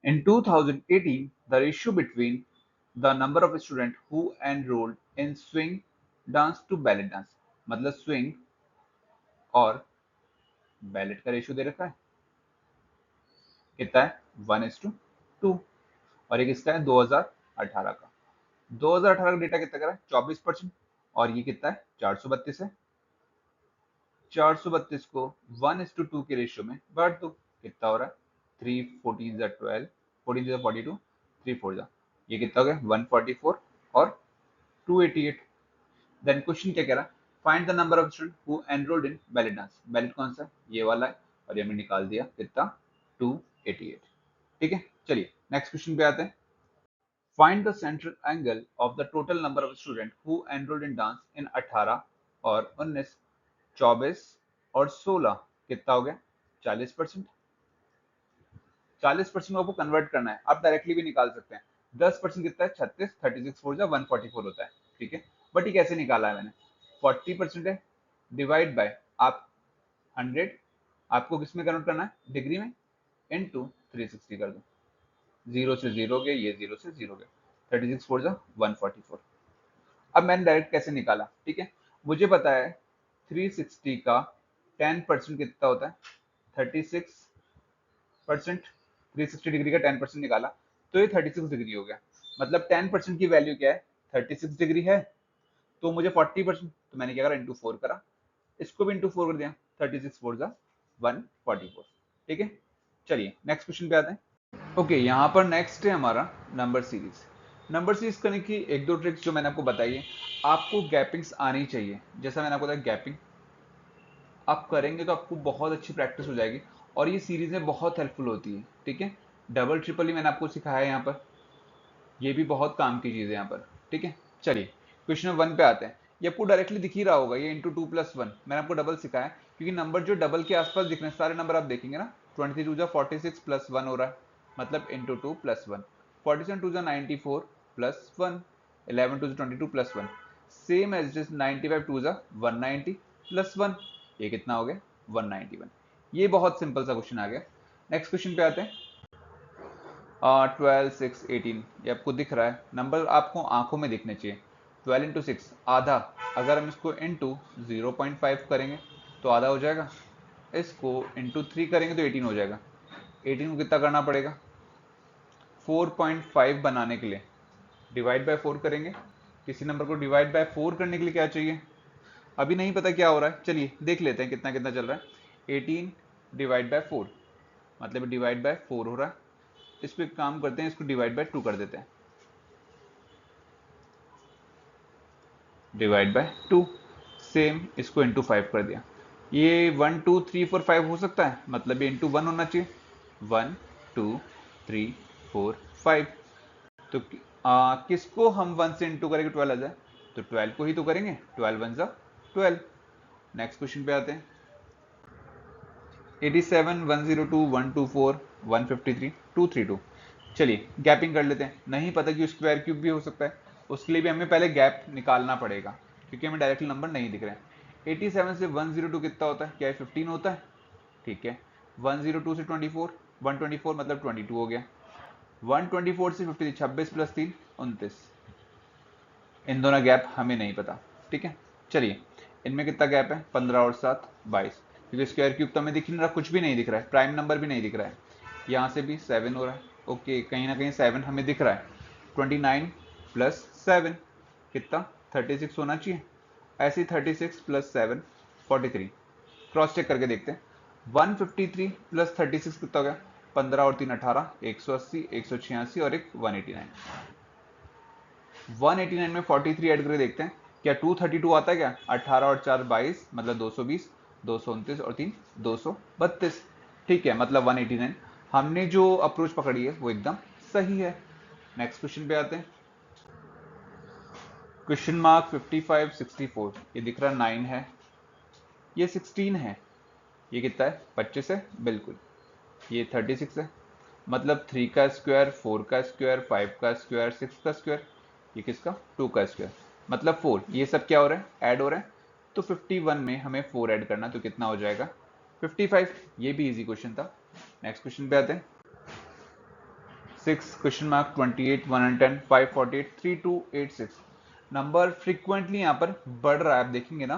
इन 2018 the ratio between the number of students who enrolled in swing dance to ballet dance, मतलब swing और बैलेट का रेशियो दे रखा है, कितना है 1:2, और ये किसका है 2018 का। 2018 का डेटा कितना करा है 24%, और ये कितना है 432 है। 432 को 1:2 के रेशियो में बांट दो, कितना हो रहा है 3 14 12, 14 42, 3 4 ये कितना हो गया 144 और 288। देन क्वेश्चन क्या कह रहा है, find the number of student who enrolled in ballot dance. Ballot कौन सा है? ये वाला है, और ये हमने निकाल दिया कितना, 288। ठीक है, चलिए नेक्स्ट क्वेश्चन पे आते हैं। Find the central angle of the total number of student who enrolled in dance इन 18 और 19, 24 और 16 कितना हो गया? 40%। 40% को आपको कन्वर्ट करना है, आप डायरेक्टली भी निकाल सकते हैं। 10% कितना है? 36, 36 फोर जा 144 होता है। ठीक है, बट ये कैसे निकाला है मैंने? 40% है, डिवाइड बाय आप 100, आपको किस में कन्वर्ट करना है? डिग्री में, इनटू 360 कर दो। 0 से 0 गए, ये 0 से 0 गए, 36 फोर जा 144। अब मैंने डायरेक्ट कैसे निकाला? ठीक है, मुझे पता है 360 का 10% कितना होता है? 36%। 360 डिग्री का 10% निकाला तो ये 36 डिग्री हो गया। मतलब 10% की वैल्यू क्या है? 36 डिग्री है। तो मुझे 40%, तो मैंने क्या करा? इंटू 4 करा। इसको भी इंटू 4 कर दिया, 36 फोर जा 144। ठीक है, चलिए नेक्स्ट क्वेश्चन पे आते हैं। ओके, यहाँ पर नेक्स्ट है हमारा नंबर सीरीज। नंबर सीरीज करने की एक दो ट्रिक्स जो मैंने आपको बताई है। आपको गैपिंग्स आनी चाहिए, जैसा मैंने आपको बताया गैपिंग आप करेंगे तो आपको बहुत अच्छी प्रैक्टिस हो जाएगी, और ये सीरीज में बहुत हेल्पफुल होती है। ठीक है, डबल ट्रिपल ही मैंने आपको सिखाया है यहाँ पर, ये भी बहुत काम की चीज़ है यहाँ पर। ठीक है, चलिए क्वेश्चन नंबर 1 पे आते हैं। ये आपको डायरेक्टली दिख ही रहा होगा, ये इंटू 2+1 मैंने आपको डबल सिखाया है, क्योंकि नंबर जो डबल के आसपास दिख रहे हैं सारे नंबर आप देखेंगे ना, 22 46 + 1 हो रहा है, मतलब into 2+1। 47 2 94 +1, 11 2 22 +1, same as it is 95 2 190 +1, ये कितना हो गया? 191। ये बहुत सिंपल सा क्वेश्चन आ गया। नेक्स्ट क्वेश्चन पे आते हैं। 12 6 18, ये आपको दिख रहा है, नंबर आपको आंखों में दिखने चाहिए। 12 इंटू 6 आधा, अगर हम इसको इंटू 0.5 करेंगे तो आधा हो जाएगा, इसको इंटू 3 करेंगे तो 18 हो जाएगा। 18 को कितना करना पड़ेगा? 4.5 बनाने के लिए डिवाइड बाय 4 करेंगे। किसी नंबर को डिवाइड बाय 4 करने के लिए क्या चाहिए? अभी नहीं पता क्या हो रहा है, चलिए देख लेते हैं कितना कितना चल रहा है। 18 डिवाइड बाय 4, मतलब डिवाइड बाय 4 हो रहा है। इस पर काम करते हैं, इसको डिवाइड बाय 2 कर देते हैं, डिवाइड बाय 2। सेम इसको इंटू 5 कर दिया। ये 1 2 3 4 5 हो सकता है, मतलब ये इंटू 1 होना चाहिए। 1 2 3 4 5। तो किसको हम 1 से इंटू करेंगे 12 आ जाए? तो 12 को ही तो करेंगे, 12 1 12। नेक्स्ट क्वेश्चन पे आते हैं। 87 102 124 153 232। चलिए गैपिंग कर लेते हैं, नहीं पता कि स्क्वायर क्यूब भी हो सकता है, उसके लिए भी हमें पहले गैप निकालना पड़ेगा, क्योंकि हमें डायरेक्टली नंबर नहीं दिख रहे हैं। 87 से 102 कितना होता है? क्या है? 15 होता है। ठीक है, 102 से 24, 124 मतलब 22 हो गया। 124 से 53, 26 + 3 29। इन दोनों गैप हमें नहीं पता। ठीक है, चलिए इनमें कितना गैप है? 15 और 7 22, क्योंकि स्क्वायर क्यूब तो हमें दिख नहीं रहा, कुछ भी नहीं दिख रहा है, प्राइम नंबर भी नहीं दिख रहा है। यहाँ से भी 7 हो रहा है। ओके, कहीं ना कहीं 7 हमें दिख रहा है। 29 + 7 कितना? 36 होना चाहिए। ऐसे ही 36 + 7 43। क्रॉस चेक करके देखते हैं। 153 + 36 कितना हो गया? 15 और 3 18, 180 186 और एक 189। 189 में 43 ऐड करके देखते हैं, क्या 232 आता है क्या? 18 और 4 22, मतलब 220, 229 और 3 232। ठीक है, मतलब 189। हमने जो अप्रोच पकड़ी है वो एकदम सही है। नेक्स्ट क्वेश्चन पे आते हैं। क्वेश्चन मार्क 55 64, ये दिख रहा 9 है, ये 16 है, ये कितना है? 25 है, बिल्कुल। ये 36 है, मतलब 3 का स्क्वायर, 4 का स्क्वायर, 5 का स्क्वायर, 6 का स्क्वायर, ये किसका? 2 का स्क्वायर, मतलब 4। ये सब क्या हो रहा है? ऐड हो रहा है। तो 51 में हमें 4 ऐड करना, तो कितना हो जाएगा? 55। ये भी इजी क्वेश्चन था। नेक्स्ट क्वेश्चन पे आते हैं। 6 क्वेश्चन मार्क 28 110 548 3286। नंबर फ्रीक्वेंटली यहाँ पर बढ़ रहा है, आप देखेंगे ना,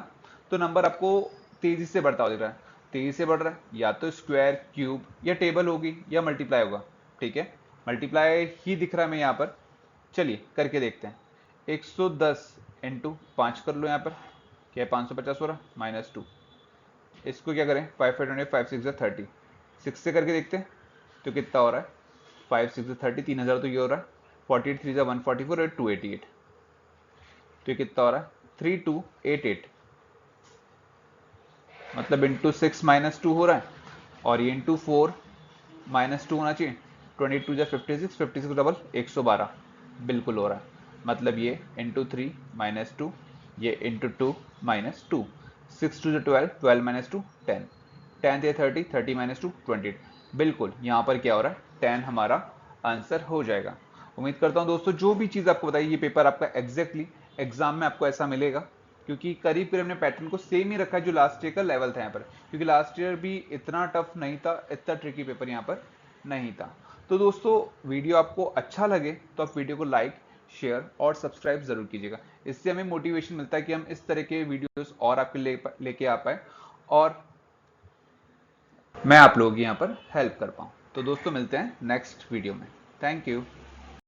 तो नंबर आपको तेजी से बढ़ता हुआ दिख रहा है। तेजी से बढ़ रहा है, या तो स्क्वायर क्यूब या टेबल होगी या मल्टीप्लाई होगा। ठीक है, मल्टीप्लाई ही दिख रहा है हमें यहाँ पर। चलिए करके देखते हैं। 110 इंटू 5 कर लो यहाँ पर, क्या है? 550 हो रहा, -2। इसको क्या करें? 5 5 6 30, 6 से करके देखते हैं तो कितना हो रहा है? 5 6 30, 3000 तो ये हो रहा है। 48 3 144 और 288, तो ये कितना हो रहा है? 3288। मतलब इंटू 6 - 2 हो रहा है, और ये इंटू 4 - 2 होना चाहिए। 22 जा 56, 56 डबल 112 बिल्कुल हो रहा है। मतलब ये इंटू 3 - 2, ये इंटू 2 - 2, 6 2 जा 12, 12 - 2 10, 10 या 30, 30 - 2 20। बिल्कुल यहाँ पर क्या हो रहा है, 10 हमारा आंसर हो जाएगा। उम्मीद करता हूँ दोस्तों जो भी चीज़ आपको बताई, ये पेपर आपका एग्जैक्टली एग्जाम में आपको ऐसा मिलेगा, क्योंकि करीब करीब हमने पैटर्न को सेम ही रखा है जो लास्ट ईयर का लेवल था यहाँ पर, क्योंकि लास्ट ईयर भी इतना टफ नहीं था, इतना ट्रिकी पेपर यहाँ पर नहीं था। तो दोस्तों वीडियो आपको अच्छा लगे तो आप वीडियो को लाइक, शेयर और सब्सक्राइब जरूर कीजिएगा। इससे हमें मोटिवेशन मिलता है कि हम इस तरह के वीडियोस और आपके लेके आ पाए, और मैं आप लोगों की यहाँ पर हेल्प कर पाऊँ। तो दोस्तों मिलते हैं नेक्स्ट वीडियो में। Thank you.